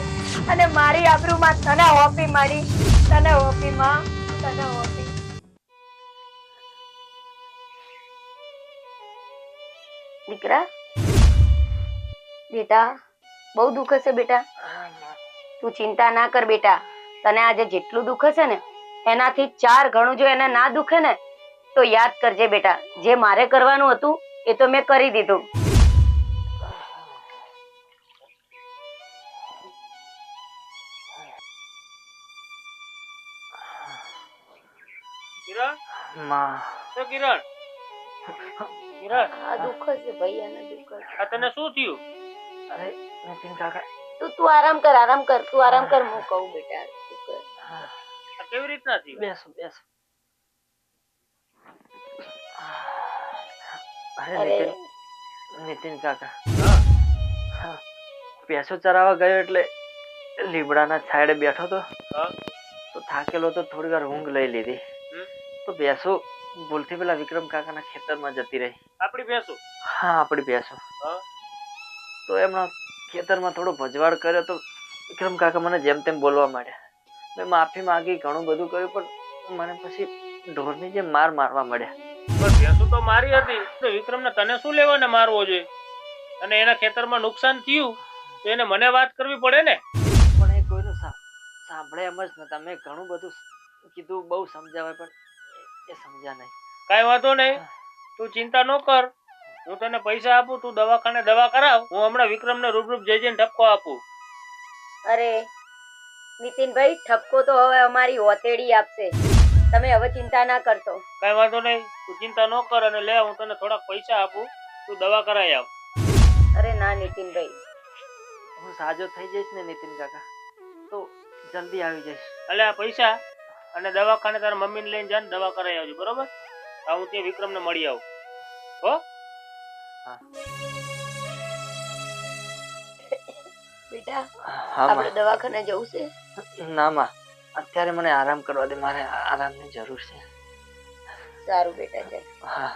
B: અને મારી આબરૂમાં તને હોપી માડી, તને હોપી માં, તને હોપી. દીકરા, બેટા બહુ દુઃખ હશે બેટા, તું ચિંતા ના કર બેટા. તને આજે જેટલું દુઃખ હશે ને એનાથી 4 ગણું જો એને ના દુખે ને તો યાદ કરજે બેટા, જે મારે કરવાનું હતું એ તો મેં કરી દીધું.
C: કિરણ,
D: માં
C: તો કિરણ, કિરણ,
B: આ દુઃખ છે ભાઈ, આને દુઃખ છે.
C: આ તને શું થયું?
D: અરે નીતિન કાકા,
B: તું આરામ કર, આરામ કર, તું આરામ કર, હું કહું બેટા. તું કર.
C: આ કેવી રીતના થયું?
D: બેસો બેસો. અરે
B: અરે
D: નીતિન કાકા, હા, ભેંસો ચરાવવા ગયો એટલે લીમડાના છાંયડે બેઠો તો,
C: હા,
D: તો થાકેલો તો થોડી વાર ઊંઘ લઈ લીધી, તો ભેંસો ભૂલથી પેલા વિક્રમ કાકાના ખેતરમાં જતી રહી.
C: આપણી ભેંસો?
D: હા, આપણી ભેંસો.
C: હા.
D: તો એમના ખેતરમાં થોડો ભજવાડ કર્યો તો વિક્રમ કાકા મને જેમ તેમ બોલવા માંડ્યા. મેં માફી માંગી, ઘણું બધું કર્યું, પણ મને પછી ઢોરની જેમ માર મારવા મળ્યા.
C: પણ ભેંસો તો મારી હતી, તો વિક્રમને તને શું લેવાને મારવો જોઈએ? અને એના ખેતરમાં નુકસાન થયું તો એને મને વાત કરવી પડે ને.
D: પણ એ કોઈનું સાંભળે એમ જ નતા. મેં ઘણું બધું કીધું, બહુ સમજાવાય, પણ એ સમજ્યા નહીં.
C: કાંઈ વાંધો નહીં, તું ચિંતા ન કર, હું તને પૈસા આપું, તું દવાખાને દવા કરાવ, હું હમણાં વિક્રમને રૂબરૂપ જઈને ઠપકો આપું.
A: અરે નીતિનભાઈ, ઠપકો તો હવે અમારી ઓતેડી આપશે, તમે હવે ચિંતા ના કરશો.
C: કાંઈ વાંધો નહીં, તું ચિંતા ન કર, અને લે હું તને થોડાક પૈસા આપું, તું દવા કરાવી આવ.
A: અરે ના નીતિનભાઈ,
D: હું સાજો થઈ જઈશ ને નીતિન કાકા, તો જલ્દી આવી જઈશ.
C: એટલે આ પૈસા અને દવાખાને તારા મમ્મીને લઈને જા ને દવા કરાવી આવજો, બરોબર? હા, હું ત્યાં વિક્રમને મળી આવું. હો?
D: હા.
B: બેટા,
D: હા
B: આપણે દવાખાને જવું છે?
D: ના માં, અત્યારે મને આરામ કરવા દે, મારે આરામની જરૂર છે.
A: સારું બેટા, ચાલ.
D: હા.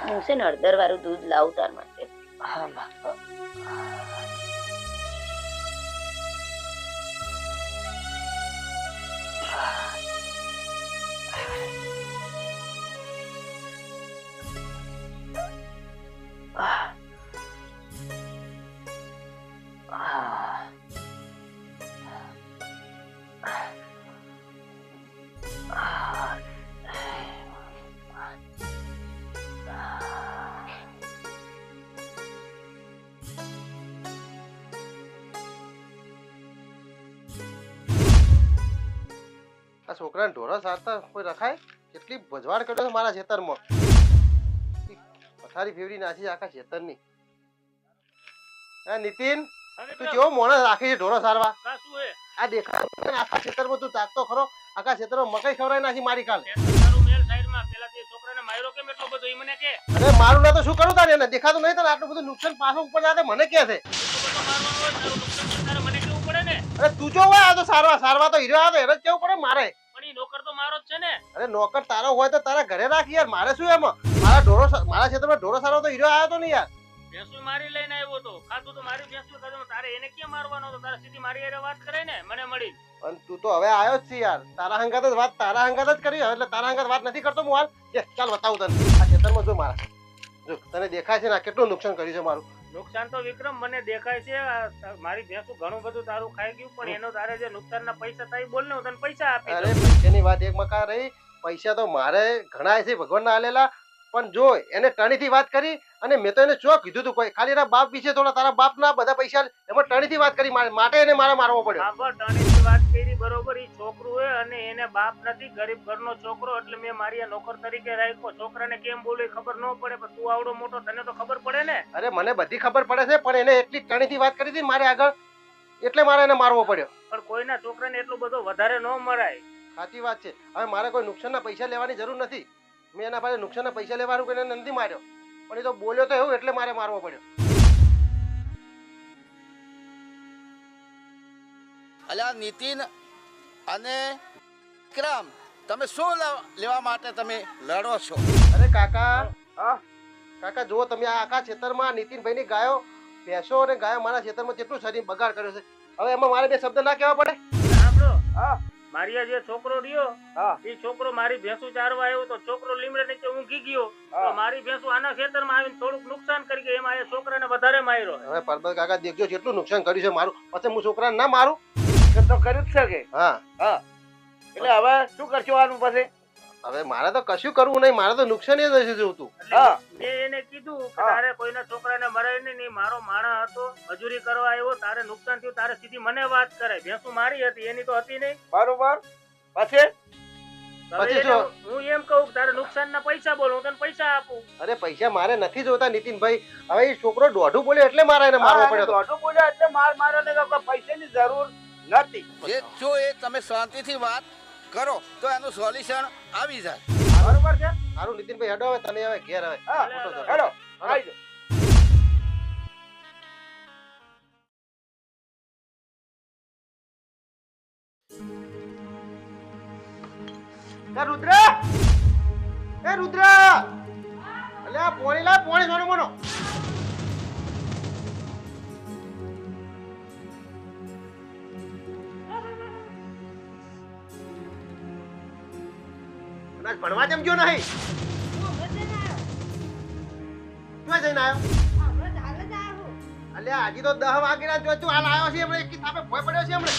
A: હું છે ને હળદર વાળું દૂધ લાવું તાર માટે.
D: હા માં.
G: છોકરાને ઢોરો સારતા કોઈ રખાય? કેટલી ભજવાડ કર્યો છે મારા ખેતરમાં. પથારી ફેવરી નાખી આખા ખેતરની. નીતિન, તું કેવો મોણસ રાખી છે ઢોરો સારવા? આ દેખાય આખા ખેતરમાં તું તાકતો ખરો. આખા ખેતરમાં મકઈ ખવડાવી નાખી મારી કાલે. અરે મારું ના તો શું કરું તારે? એને દેખાતું નહીં તને? આટલું બધું નુકસાન પાછું ઉપર જાય મને કે છે? અરે તું જો આ તો સારવા તો હીરો આવે એને જ કેવું પડે મારે.
C: નોકર તો મારો જ છે ને.
G: અરે નોકર તારો હોય તો તારા ઘરે રાખ યાર. મારે શું એમાં? મારા ક્ષેત્રમાં ઢોરો સારવા તો હીરો આવ્યો તો નહીં યાર.
C: ભેંસુ મારી લઈને આવ્યો તો ખાધું તો મારી ભેંસુ ખાધું. તારે એને ક્યાં મારવાનો હતો? તારે સીધી મારી હારે વાત કરે ને મને મળી.
G: પણ તું તો હવે આવ્યો જ છે યાર. તારા હંગાત જ વાત કરી. એટલે તારા હંગાત વાત નથી કરતો હું હાલ. ચાલ બતાવું તને આ ખેતરમાં જો મારા. જો તને દેખાય છે ને કેટલું નુકસાન કર્યું છે મારું.
C: નુકસાન તો વિક્રમ મને દેખાય છે. મારી ભેંસુ ઘણું બધું તારું ખાઈ ગયું, પણ એનો તારે જે નુકસાનના પૈસા થાય બોલ ને, હું તને પૈસા આપી દઉં.
G: અરે પૈસાની વાત એક મકા રહી. પૈસા તો મારે ઘણા છે ભગવાનના આલેલા. પણ જો એને ટણીથી વાત કરી અને મેં તો એને શું કીધું તું કોઈ ખાલી એના બાપ વિશે થોડા તારા બાપના બધા પૈસા એમાં ટણીથી વાત કરી માટે એને મારે મારવો પડ્યો.
C: હા ટણીથી વાત કરી બરોબર. ઈ છોકરું હે અને એને બાપ નથી, ગરીબ ઘરનો છોકરો, એટલે મેં મારી આ નોકર તરીકે રાખ્યો. છોકરાને કેમ બોલે ખબર ન પડે, પણ તું આવડો મોટો તને તો ખબર પડે ને.
G: અરે મને બધી ખબર પડે છે, પણ એને એટલી ટણીથી વાત કરી હતી મારે આગળ, એટલે મારે એને મારવો પડ્યો.
C: પણ કોઈના છોકરાને એટલું બધું વધારે ન મરાય.
G: સાચી વાત છે. હવે મારે કોઈ નુકસાનના પૈસા લેવાની જરૂર નથી. મેં એના પાસે નુકસાનના પૈસા લેવાનું કોઈને નથી માર્યો, પણ એ તો બોલ્યો તો એવું એટલે મારે મારવો પડ્યો.
H: અલ્યા નીતિન અને વિક્રમ, તમે શું લેવા માટે તમે લડો છો?
G: અરે કાકા જુઓ તમે આ આખા ખેતરમાં નીતિનભાઈની ગાયો ભેંસો અને ગાયો મારા ખેતરમાં કેટલું શરીર બગાડ કર્યો છે. હવે એમાં મારે બે શબ્દ ના કહેવા પડે?
C: મારી જે છોકરો રહ્યો એ છોકરો મારી ભેંસુ ચારવા આવ્યો તો છોકરો લીમડે નીચે ઊંઘી ગયો તો મારી ભેંસુ આના ખેતરમાં આવીને થોડુંક નુકસાન કરી ગઈ. એમાં એ છોકરાને વધારે માર્યો.
G: હવે પરબત કાકા દેખજો જેટલું નુકસાન કર્યું છે મારું, પછી હું છોકરાને ના મારું?
H: તો કર્યું જ છે કે?
G: હા
H: એટલે હવે શું કરશો આનું પછી?
G: હવે મારે તો કશું કરવું નહીં. મારે તો નુકસાન જ નથી જોતું.
C: મેં એને કીધું કે તારે કોઈના છોકરાને મરાય નહીં. મારો માણસ હતો, મજૂરી કરવા આવ્યો, તારે નુકસાન થયું, તારે સીધી મને વાત કરે. ભેંસુ મારી હતી, એની તો હતી નહીં.
H: બરોબર. પછી
C: હું એમ કહું તારે નુકસાનના પૈસા બોલ, હું તને પૈસા આપું.
G: અરે પૈસા મારે નથી જોતા નીતિનભાઈ. હવે એ છોકરો દોઢું બોલ્યો એટલે મારે એને મારવો પડ્યો.
H: દોઢું બોલ્યો એટલે માર્યો ને પૈસાની જરૂર નથી. જે જો એ તમે શાંતિથી વાત કરો તો એનું સોલ્યુશન આવી જાય. બરોબર છે?
G: સારું નીતિનભાઈ હેડો હવે તમે હવે ઘેર હવે.
H: હેડો આવી જાઓ.
G: રુદ્ર અલ્યા પોણી લા, પોણી સોનો મોનો. કદાચ ભણવા જેમ ગયો નહીં. ક્યાં જઈને આવ્યો? અલ્યા હજી તો 10 વાગ્યા જો તું હાલ આવ્યો છે હમણે એક થાપે ભોય પડ્યો છે હમણે.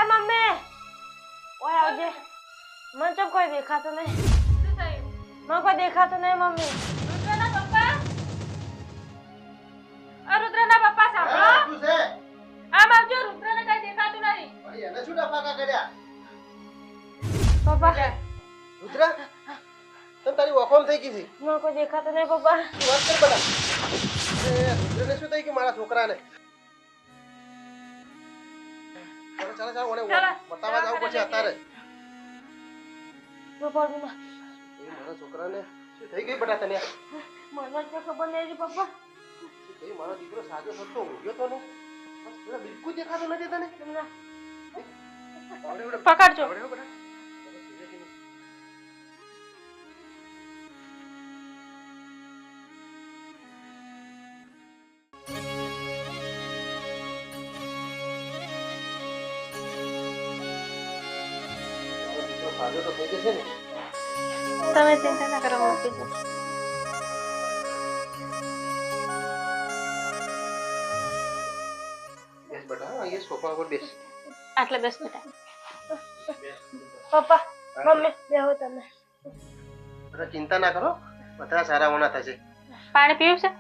B: મમ્મી ઓય આવજે. મને તો કોઈ દેખાતું નહીં. મને કોઈ દેખાતું નહીં મમ્મી. રુદ્રના પપ્પા સાંભળો.
G: શું છે?
B: આમ આવજો. રુદ્રને કઈ દેખાતું નહીં.
G: અરે એને શું ડફાકા કર્યા?
B: પપ્પા
G: રુદ્ર તને તારી ઓખોમ થઈ ગઈ છે.
B: મને કોઈ દેખાતું નહીં પપ્પા.
G: તું વાત કર બડા. અરે રુદ્રને શું થઈ ગયું મારા છોકરાને? ચાલો મને બતાવવા જાવ પછી અત્યારે. મારા છોકરાને શું થઈ ગઈ બટા તને?
B: મને તો ખબર નહીં પપ્પા.
G: મારો દીકરો સાજો સત્તો ઊંઘ્યો તો ને બિલકુલ દેખાતો નથી તને.
B: પકડજો.
G: ફાયદો તો થઈ જશે ને.
B: તમે ચિંતા ના કરો, મૂકી દો.
G: બેસ બેટા, અહીંયા સોફા ઉપર બેસ.
B: આટલે બેસ બેટા. પપ્પા મમ્મી બેહો તમે.
G: બેટા ચિંતા ના કરો, બધા સારા હોના થશે.
B: પાણી પીવું છે?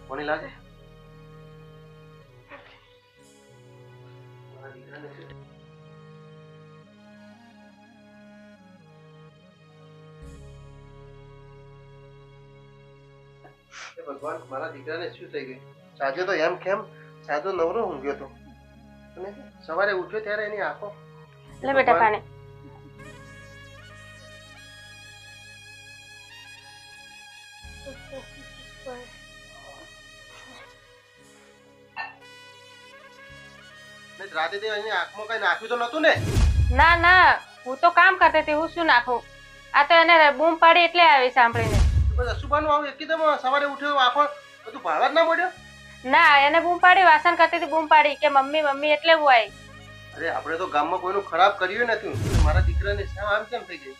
G: કોની લાગે? હે ભગવાન, મારા દીકરાને શું થઈ ગયું? સાજો તો એમ કેમ સાજો નવરો ઊંઘ્યો હતો અને સવારે ઉઠ્યો ત્યારે એની આંખો.
B: લે બેટા પાણી.
G: રાતે તે એની આંખમાં કઈ નાખ્યું તો નતું ને?
B: ના ના, હું તો કામ કરતી હતી, હું શું નાખું? આ તો એને બૂમ પાડી એટલે આવી સાંભળીને.
G: બસ અશુભાનું આવું એકદમ સવારે ઉઠ્યો આંખો બધું ભાળવા જ ના મળ્યો?
B: ના, એને બૂમ પાડી, વાસણ કરતી હતી, બૂમ પાડી કે મમ્મી મમ્મી એટલે હું આવી.
G: અરે આપણે તો ગામમાં કોઈનું ખરાબ કર્યું નથી. મારા દીકરાને આમ કેમ થઈ ગઈ?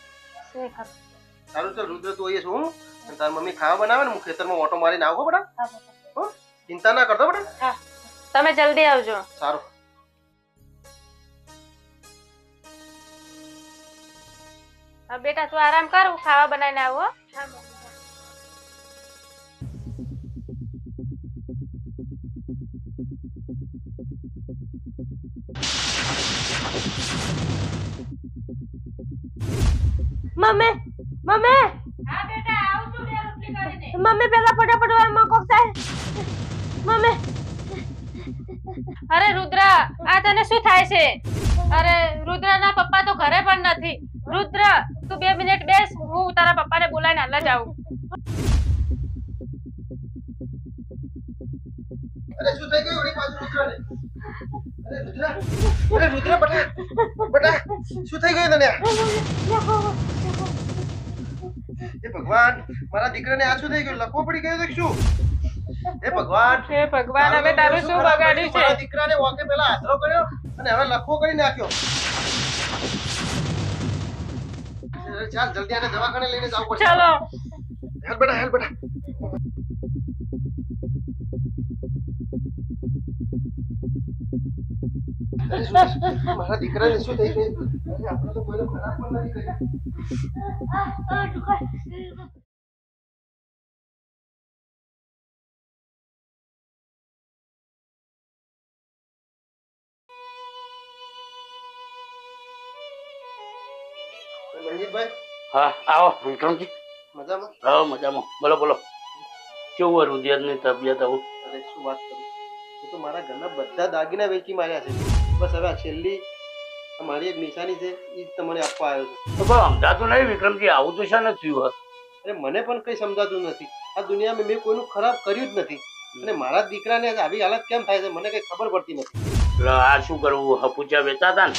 G: સારું ચાલ રુદ્ર, તું અહીંયા છું અને તારી મમ્મી ખાવા બનાવે ને, હું ખેતરમાં ઓટો મારીને આવો બેટા. હો, ચિંતા ના કરતો બેટા.
B: તમે જલ્દી આવજો.
G: સારું.
B: હા બેટા, તું આરામ કર, હું ખાવા બનાવીને આવું. Mummy mummy. હા બેટા, આવું છું બે રોટલી કરીને. મમ્મી પેલા ફટાફટ વાળમાં કોક થાય. મમ્મી. અરે રુદ્ર, આ તને શું થાય છે? અરે રુદ્રના પપ્પા તો ઘરે પણ નથી. રુદ્ર, તું 2 મિનિટ બેસ, હું તારા પપ્પાને બોલાવીને હાલ જ આવું.
G: અરે શું થઈ ગયું ઓલી બાજુ રુદ્રને? અરે રુદ્ર બેટા, બેટા શું થઈ ગયું તને? હે ભગવાન, મારા દીકરાને આ શું થઈ ગયું? લખવો પડી ગયો તો શું? હે ભગવાન,
B: હે ભગવાન, હવે તારું શું બગાડ્યું છે?
G: મારા દીકરાને વાકે પેલા આશરો કર્યો અને હવે લખવો કરી નાખ્યો. ચાલ જલ્દી આને દવાખાને લઈને જાવ પડશે.
B: ચલો.
G: હેલ બેટા, હેલ બેટા. મારા દીકરાને શું થઈ ગયું? આપણે તો કોઈનો ખરાબ પણ નથી કર્યો. રણજીતભાઈ,
C: હા આવો વિક્રમજી.
G: મજામાં?
C: હા મજામાં. બોલો બોલો, કેવું હોય રુધિરની તબિયત? આવું
G: અરે શું વાત કરું, હું તો મારા ઘરના બધા દાગીના વેચી માર્યા છે. બસ હવે આ છેલ્લી મારી એક નિશાની છે, એ જ તમને આપવા આવ્યો છું.
C: તો પણ સમજાતું નહીં વિક્રમજી, આવું તો શા નથી થયું?
G: અરે મને પણ કઈ સમજાતું નથી. આ દુનિયામાં મેં કોઈનું ખરાબ કર્યું જ નથી અને મારા દીકરાને આવી હાલત કેમ થાય છે મને કઈ ખબર પડતી નથી.
C: એટલે આ શું કરવું? હપુચા વેચાતા ને?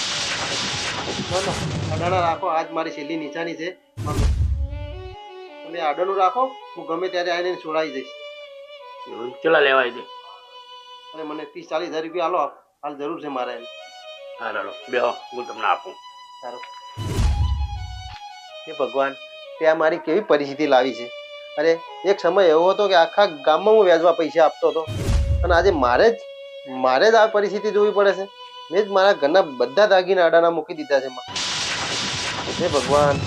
G: ના ના, અડાણા રાખો, આજ મારી છેલ્લી નિશાની છે. તમે આડાનું રાખો, હું ગમે ત્યારે આવીને છોડાવી દઈશ.
C: ચલા લેવાય દે.
G: અને મને 30-40 હજાર રૂપિયા આલો, હાલ જરૂર છે મારે.
C: હા ચાલો બેહો, હું તમને આપું.
G: સારું. હે ભગવાન, તે આ મારી કેવી પરિસ્થિતિ લાવી છે. અરે એક સમય એવો હતો કે આખા ગામમાં હું વ્યાજમાં પૈસા આપતો હતો અને આજે મારે જ આ પરિસ્થિતિ જોવી પડે છે. મેં જ મારા ઘરના બધા દાગીના અડાના મૂકી દીધા છે. હે ભગવાન.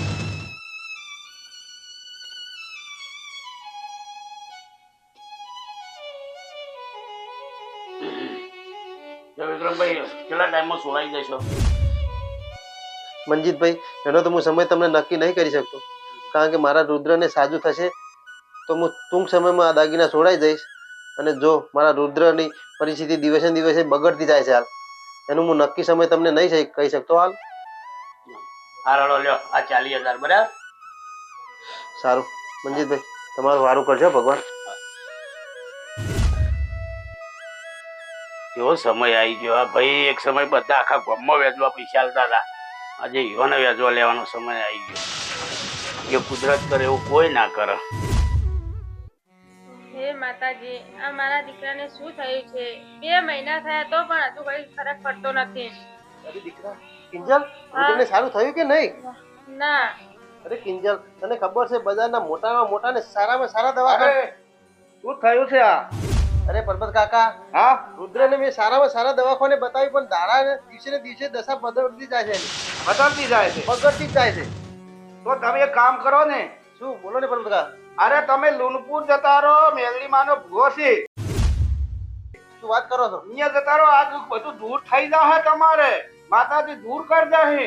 C: વિક્રમભાઈ કેટલા ટાઈમમાં સોલાઈ જશો?
G: મનજીતભાઈ, એનો તો હું સમય તમને નક્કી નહીં કરી શકતો, કારણ કે મારા રુદ્રને સાજું થશે તો હું ટૂંક સમયમાં આ દાગીના છોડાઈ જઈશ. અને જો મારા રુદ્રની પરિસ્થિતિ દિવસે દિવસે બગડતી જાય છે હાલ, એનું હું નક્કી સમય તમને નહીં કહી શકતો હાલ.
C: હા રડો લ્યો, આ 40,000 બરાબર.
G: સારું મનજીતભાઈ, તમારું સારું કરજો ભગવાન.
C: એવો સમય આવી ગયો ભાઈ. એક સમય બધા આખા ગામમાં વ્યાજવા પૈસા આલતા હતા, આજે યુવાને વ્યાજવા લેવાનો સમય આવી ગયો. એ કુદરત કરે એવું કોઈ ના કરે.
B: હે માતાજી, આ મારા દીકરાને શું થયું છે? 2 મહિના થયા તો પણ હજુ કઈ ફરક પડતો નથી.
G: દીકરા કિંજલ, રુદ્રને સારું થયું કે નહીં?
B: ના.
G: અરે કિંજલ, તને ખબર છે બજારના મોટામાં મોટા ને સારામાં સારા દવાખાના?
H: શું થયું છે આ?
G: અરે પરબત કાકા,
H: હા,
G: રુદ્રને મેં સારામાં સારા દવાખાને બતાવી, પણ દાડા દિવસે ને દિવસે દશા બદલતી જાય છે એની.
H: બદલતી જાય છે.
G: બગડતી જ જાય છે.
H: તો તમે એક કામ કરો ને,
G: શું બોલો ને પરબત કાકા?
H: અરે તમે લુનપુર જતા રહો, મેલડી માનો ભૂવો છે,
G: શું વાત કરો છો?
H: અહીંયા જતા રહો. આ બધું દૂર થઈ જશે તમારે. માતાજી દૂર કરી જશે.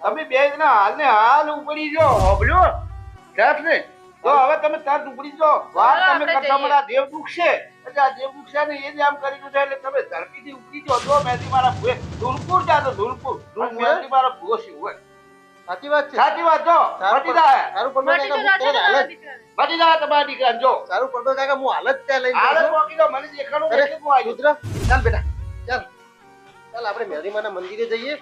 H: તમે બે જણા હાલ ને હાલ ઉપડી જો. હોબલ્યો જાત ને. તો હવે તમે ત્યાં ઉપડી જો. વાત
B: ચાલો
H: તમે
B: આપણે
H: કરતા
B: જઈએ.
H: મને આ દેવ દુઃખ છે. એટલે આ દેવ દુઃખ છે ને એ જ આમ કરી છે. એટલે તમે ઝડપીથી ઉપડી જો. જો મેલડી મારા ભૂવે ધૂનપુર જાતો ધૂનપુર.
G: ધૂનપુર?
H: મેલડી મારો ભૂવો છે હોય.
G: સાચી વાત છે.
H: સાચી વાત જો. મટી જાય.
G: સારું પરબત કાકા, હું તરત હાલ જ.
H: મટી જાય તમારા દીકરા જો.
G: સારું પરબત કાકા, હું હાલ જ ત્યાં લઈને
H: હાલ
G: જાઉં
H: જ
G: છું.
H: મોકલી દો. મને દેખાડું
G: અરે,
H: એટલે હું આવી
G: રુદ્ર, ચાલ બેટા, ચાલ. ચાલ આપણે મેરીમાના મંદિરે જઈએ.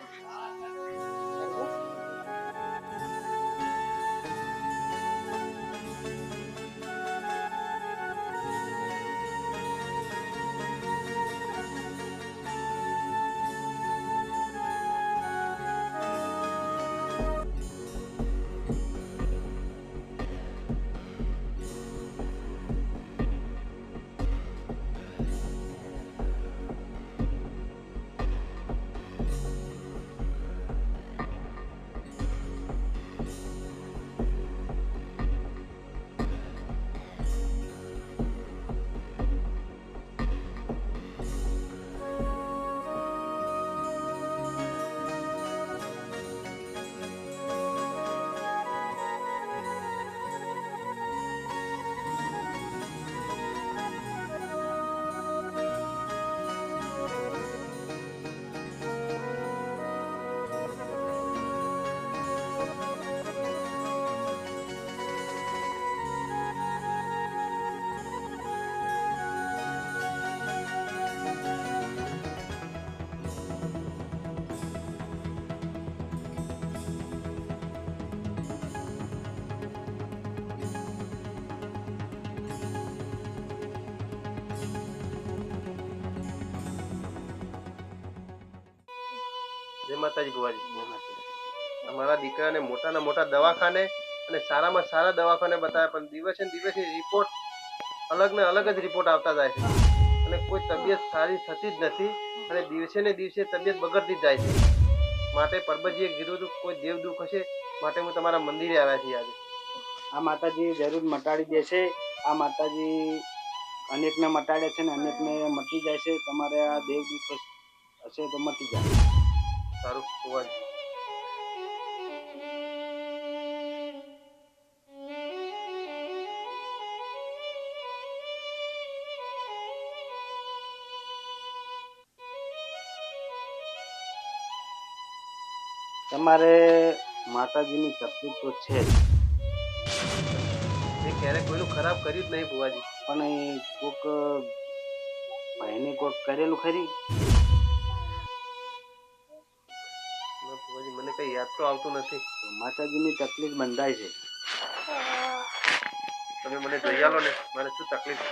G: જય માતાજી ભુવાજી. અમારા દીકરાને મોટાના મોટા દવાખાને અને સારામાં સારા દવાખાને બતાવ્યા, પણ દિવસે ને દિવસે રિપોર્ટ અલગ ને અલગ જ રિપોર્ટ આવતા જાય છે અને કોઈ તબિયત સારી થતી જ નથી અને દિવસે ને દિવસે તબિયત બગડતી જ જાય છે. માટે પરબતજીએ કીધું હતું કોઈ દેવ દુઃખ હશે, માટે હું તમારા મંદિરે આવ્યા છીએ આજે.
I: આ માતાજી જરૂર મટાડી દેશે. આ માતાજી અનેકને મટાડે છે ને અનેકને મટી જાય છે. તમારે આ દેવ દુઃખ હશે તો મટી જાય.
G: સારું ભુવાજી.
I: તમારે માતાજીની તકલીફ તો છે જ,
G: મેં ક્યારેય કોઈનું ખરાબ કર્યું જ નહીં ભુવાજી.
I: પણ એ કોક ભાઈને કોક કરેલું ખરી?
G: ના ભુવાજી, મને કઈ યાદ તો આવતું નથી.
I: માતાજીની તકલીફ બંધાય છે.
G: તમે મને જોઈ આલો ને, મારે શું તકલીફ છે?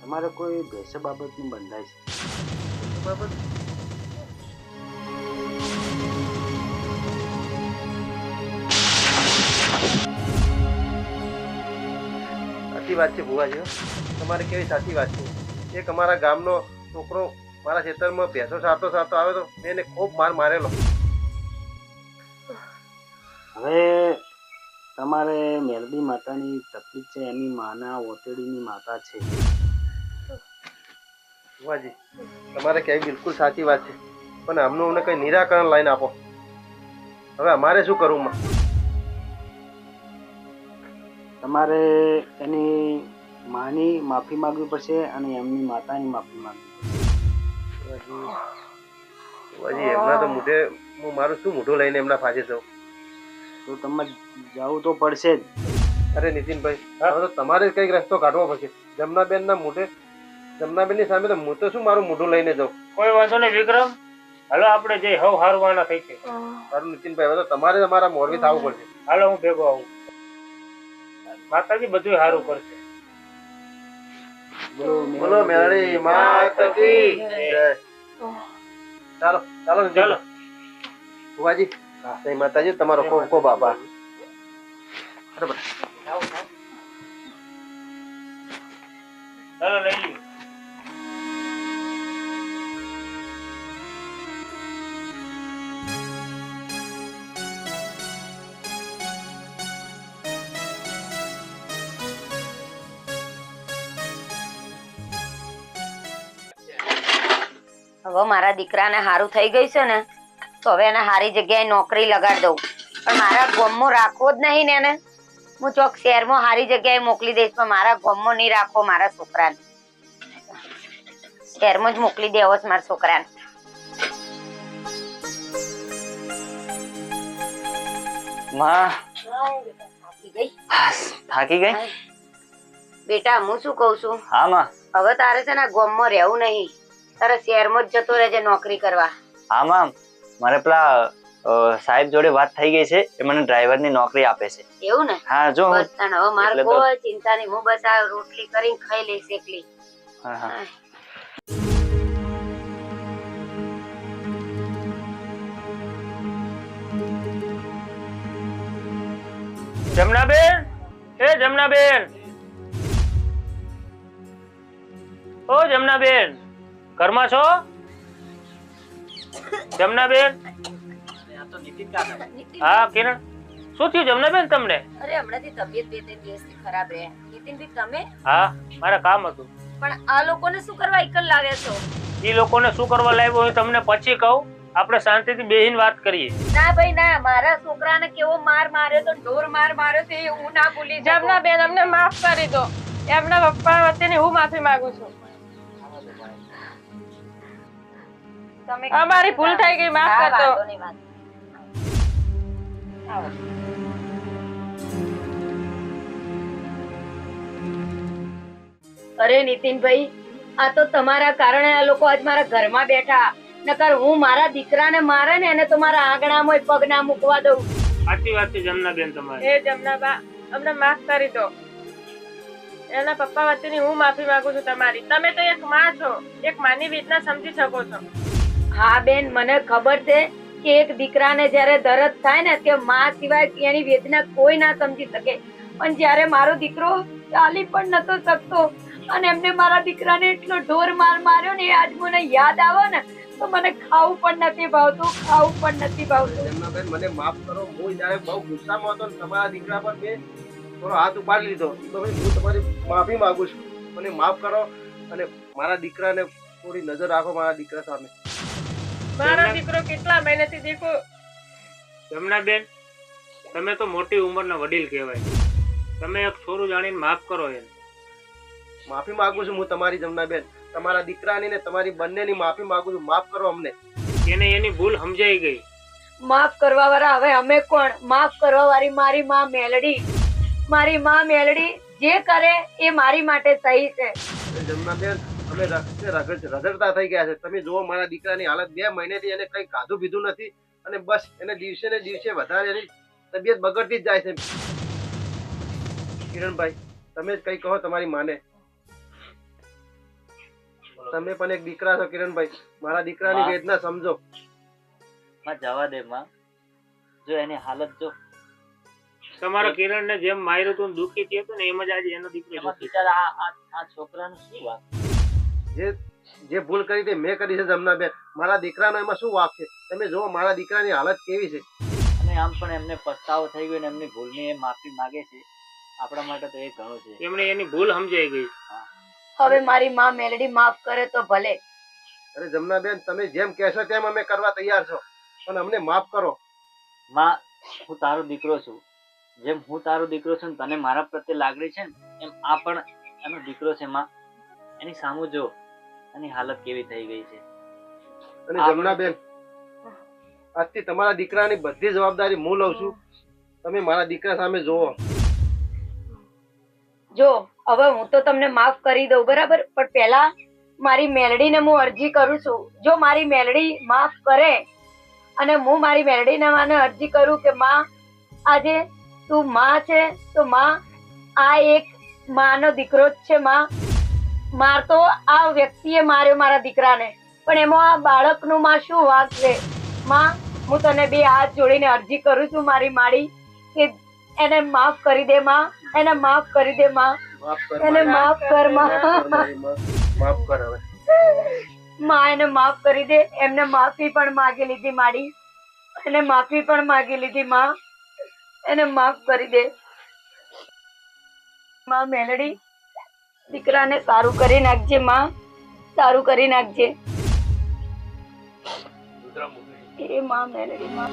I: તમારે કોઈ ભેંસ બાબતનું બંધાય છે?
G: બરાબર. સાચી વાત છે ભુવાજી હો. તમારે કેવી સાચી વાત છે. એક અમારા ગામનો છોકરો મારા ખેતરમાં ભેંસો સારતો સારતો આવ્યો તો મેં એને ખૂબ માર મારેલો.
I: હવે તમારે મેલડી માતાની તકલીફ છે, એની માના ઓતેડીની માતા છે.
G: ભુવાજી, તમારે કેવી બિલકુલ સાચી વાત છે, પણ આમનું અમને કઈ નિરાકરણ લાઈન આપો. હવે અમારે શું કરવું માં?
I: તમારે એની માની માફી માંગવી પડશે અને એમની માતાની માફી માંગવી પડશે.
G: ભુવાજી, એમના તો મોઢે હું મારું શું મોઢું લઈને એમના પાસે જાઉં?
I: તો તમે જવું તો પડશે જ.
G: અરે નીતિનભાઈ, હવે તો તમારે જ કઈક રસ્તો કાઢવો પડશે. જમનાબેન ના મોઢે, જમનાબેન ની સામે તો હું તો શું મારું મોઢું લઈને જાઉં?
E: કોઈ વાંધો નહીં વિક્રમ,
G: હાલો આપણે જઈ હવ હારવાના થઈ છે.
E: સારું નીતિનભાઈ, હવે તો તમારે અમારા મોરબી થવું પડશે.
G: હાલો હું ભેગો આવું. માતાજી બધું સારું કરશે.
E: બોલો મેળી માત કી જય. ચાલો ચાલો
G: ચાલો.
E: ભુવાજી, જય માતાજી, તમારો ખૂબ ખૂબ આભાર. બરાબર.
G: ચાલો લઈ લઈએ.
A: હવે મારા દીકરાને સારું થઈ ગયું છે ને તો હવે એને સારી જગ્યાએ નોકરી લગાડી દઉં, પણ મારા ગામમાં રાખવો જ નહીં ને એને. હું ચોક શહેરમાં સારી જગ્યાએ મોકલી દઈશ, પણ મારા ગામમાં નહીં રાખવો મારા છોકરાને. શહેરમાં જ મોકલી દેવો છે મારા છોકરાને.
D: માં થાકી ગઈ?
A: બેટા હું શું કઉ છું,
D: હા માં.
A: હવે તારે છે ને ગામમાં રહેવું નહીં, તારે શહેરમાં જ જતો રહેજે નોકરી કરવા.
D: હા માં, મારે પેલા સાહેબ જોડે વાત થઈ ગઈ છે, એ મને ડ્રાઈવર ની નોકરી આપે છે.
A: એવું ને?
D: હા જો
A: બસ તાણ હવે મારે
D: એટલે તો-
A: કોઈ ચિંતા નહીં, હું બસ આ રોટલી કરીને ખાઈ લઈશ એકલી.
D: હા હા.
G: જમનાબેન, એ જમનાબેન, ઓ જમનાબેન, ઘરમાં છો? જમનાબેન? હા કિરણ, શું થયું જમનાબેન તમને?
A: અરે હમણાંથી તબિયત બે ત્રણ દિવસથી ખરાબ રહે. નીતિનભાઈ તમે
G: હા, મારે કામ હતું.
A: પણ આ લોકોને શું કરવા એકલ લાવ્યા છો?
G: એ લોકોને શું કરવા લાવ્યો હોય તમને પછી કહું, આપણે શાંતિથી બેહીને વાત કરીએ.
A: ના ભાઈ ના, મારા છોકરાને કેવો માર માર્યો તો, ઢોર માર માર્યો તો એ હું ના ભૂલી શકું.
B: જમનાબેન, અમને માફ કરી દો. એમના પપ્પા વતીની હું માફી માંગુ છું.
A: તમે
B: અમારી ભૂલ થઈ ગઈ, માફ
A: હા,
B: કરજો.
A: વાંધો નહીં, વાંધો નહીં. આવો. અરે નીતિનભાઈ, આ તો તમારા કારણે આ લોકો આજ મારા ઘરમાં બેઠા. નકર હું મારા દીકરાને મારે ને એને તો મારા આંગણામાં પગ ના મૂકવા દઉં.
G: સાચી વાત છે જમનાબેન તમારી.
B: એ જમનાબા, અમને માફ કરી દો. એના પપ્પા વતીની હું માફી માંગુ છું તમારી. તમે તો એક માં છો, એક માની વેદના સમજી શકો છો.
A: હા બેન, મને ખબર છે કે એક દીકરાને જ્યારે દર્દ થાય ને તે માં સિવાય એની વેદના કોઈ ના સમજી શકે. પણ જ્યારે મારો દીકરો ચાલી પણ નતો શકતો અને એમને મારા દીકરાને એટલો ઢોર માર માર્યો ને, એ આજ મને યાદ આવે ને તો મને ખાવું પણ નથી ભાવતું, ખાવું પણ નથી ભાવતું.
E: જમનાબેન, મને માફ કરો. હું જ્યારે બહુ ગુસ્સામાં હતો ને તમારા દીકરા પર મેં થોડો હાથ ઉપાડી લીધો, તો ભાઈ હું તમારી માફી માંગુ છું. મને માફ કરો અને મારા દીકરાને થોડી નજર રાખો મારા દીકરા સામે.
B: મારો દીકરો કેટલા મહિનાથી દેખો.
G: જમનાબેન, તમે તો મોટી ઉંમરના વડીલ કહેવાય, તમે એક છોરું જાણીને માફ કરો એને.
E: માફી માંગુ છું હું તમારી જમનાબેન. તમારા દીકરાની ને તમારી બંનેની માફી માંગુ છું. માફ કરો અમને.
G: એને એની ભૂલ સમજાઈ ગઈ.
A: માફ કરવા વાળા હવે અમે કોણ? માફ કરવા વાળી મારી માં મેલડી. મારી માં મેલડી જે કરે એ મારી માટે સહી છે.
E: જમનાબેન, અમે રગડતા થઈ ગયા છે. તમે જુઓ મારા દીકરાની હાલત, 2 મહિનેથી એને કઈ ખાધું પીધું નથી અને બસ એને દિવસે ને દિવસે વધારે એની તબિયત બગડતી જ જાય છે. કિરણભાઈ, તમે જ કઈ કહો તમારી માને. તમે પણ એક દીકરા છો કિરણભાઈ, મારા દીકરાની વેદના સમજો.
D: માં જવા દે માં, જો એની હાલત જો.
G: તમારા કિરણને જેમ માર્યું હતું ને દુઃખી થયો હતો ને એમ જ આજે એનો દીકરો
D: એમાં
G: દુઃખી.
D: બિચારા આ છોકરાનું શું વાત?
E: જે ભૂલ કરી તે મેં કરી છે જમનાબેન. મારા દીકરાનો એમાં શું વાંક છે? તમે જુઓ મારા દીકરાની હાલત કેવી છે.
D: અને આમ પણ એમને પસ્તાવો થઈ ગયો ને એમની ભૂલની એ માફી માંગે છે. આપણા માટે તો એ ઘણું છે.
G: એમણે એની ભૂલ સમજાઈ ગઈ.
A: હવે મારી માં મેલડી માફ કરે તો ભલે.
E: અરે જમનાબેન, તમે જેમ કહેશો તેમ અમે કરવા તૈયાર છો, પણ અમને માફ કરો.
D: માં, હું તારો દીકરો છું. જેમ હું તારો દીકરો છું ને તને મારા પ્રત્યે લાગણી છે ને, એમ આ પણ એનો દીકરો છે. માં, એની સામું જો, એની હાલત કેવી થઈ ગઈ છે.
E: અને જમનાબેન, આજથી તમારા દીકરાની બધી જવાબદારી હું લઉં છું. તમે મારા દીકરા સામે જોવો.
A: જો હવે હું તો તમને માફ કરી દઉં, બરાબર, પણ પહેલા
B: મારી મેલડીને હું અરજી કરું છું, જો મારી મેલડી માફ કરે અને હું મારી મેલડીને મને અરજી કરું કે માં આજે તું માં છે તો માં આ એક માનો દીકરો જ છે માં. મારતો આ વ્યક્તિએ માર્યો મારા દીકરાને, પણ એમાં આ બાળકનું માં શું વાંક છે? માં હું તને બે હાથ જોડીને અરજી કરું છું મારી માડી કે એને માફ કરી દે માં, એને માફ કરી દે માં,
E: માફ કર
B: એને માફ કર માં.
E: મારી માં. માફ કર હવે.
B: માં એને માફ કરી દે. એમને માફી પણ માગી લીધી માડી, એને માફી પણ માગી લીધી માં, એને માફ કરી દે માં. મેલડી દીકરાને સારું કરી નાખજે માં, સારું કરી નાખજે એ માં. મેલડી માં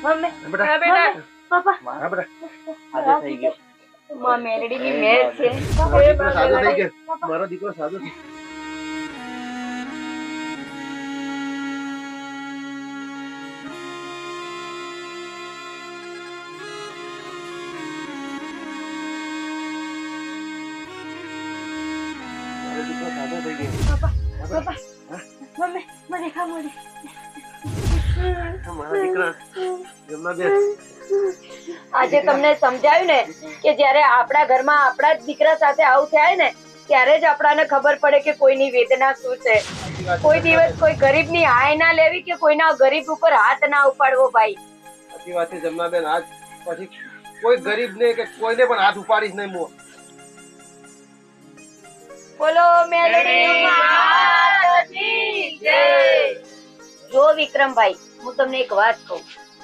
B: મમ્મી
E: બેટા
B: પપ્પા
E: હા બેટા
D: આજે થઈ ગયું.
B: માં મેલડીની મેર છે.
E: મારો દીકરો સાજો થઈ ગયો. મારો દીકરો સાજો થઈ ગયો. મારો દીકરો સાજો થઈ ગયો.
B: પપ્પા મમ્મી મને ખા મળી.
E: મારા દીકરા જમનાબેન
B: આજે તમને સમજાયું ને કે જ્યારે આપણા ઘરમાં આપણા જ દીકરા સાથે આવું થાય ને ત્યારે જ આપણાને ખબર પડે કે કોઈની વેદના શું છે. કોઈ દિવસ કોઈ ગરીબની હાય ના લેવી કે કોઈના ગરીબ ઉપર હાથ ના ઉપાડવો ભાઈ.
E: સાચી વાત છે જમનાબેન. આજ પછી કોઈ ગરીબ ને કે કોઈને પણ હાથ ઉપાડીશ નહીં હું.
B: બોલો મેલડી માતાજી જય. જો વિક્રમભાઈ હું તમને એક વાત કહું,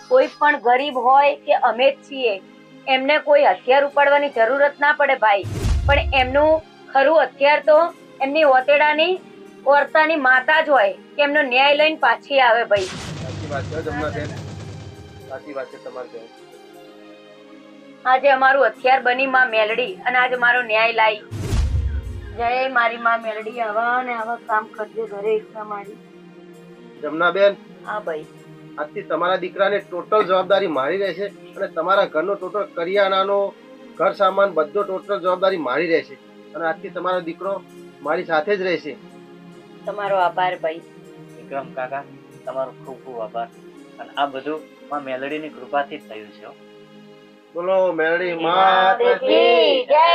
B: કોઈ પણ ગરીબ હોય કે અમે જ છીએ એમને કોઈ હથિયાર ઉપાડવાની જરૂરત ના પડે ભાઈ, પણ એમનું ખરું હથિયાર તો એમની ઓતેડાની ઓરતાની માતા જ હોય કે એમનો ન્યાય લઈને પાછી આવે ભાઈ.
E: સાચી વાત છે જમનાબેન. સાચી વાત છે તમારી બેન.
B: આજે અમારું હથિયાર બની માં મેલડી અને આજે મારો ન્યાય લાવી. જય મારી માં મેલડી. આવા ને આવા કામ કરજે ઘરે એકલા મારી.
E: જમનાબેન
B: હા ભાઈ.
E: આજથી તમારા દીકરાને ટોટલ જવાબદારી મારી રહેશે અને તમારા ઘરનો ટોટલ કરિયાણાનો ઘર સામાન બધો ટોટલ જવાબદારી મારી રહેશે અને આજથી તમારો દીકરો મારી સાથે જ રહેશે.
B: તમારો આભાર ભાઈ.
D: વિક્રમ કાકા તમારો ખૂબ ખૂબ આભાર. અને આ બધું માં મેલડીની કૃપાથી જ થયું છે હો.
E: બોલો મેલડી માત
B: જય.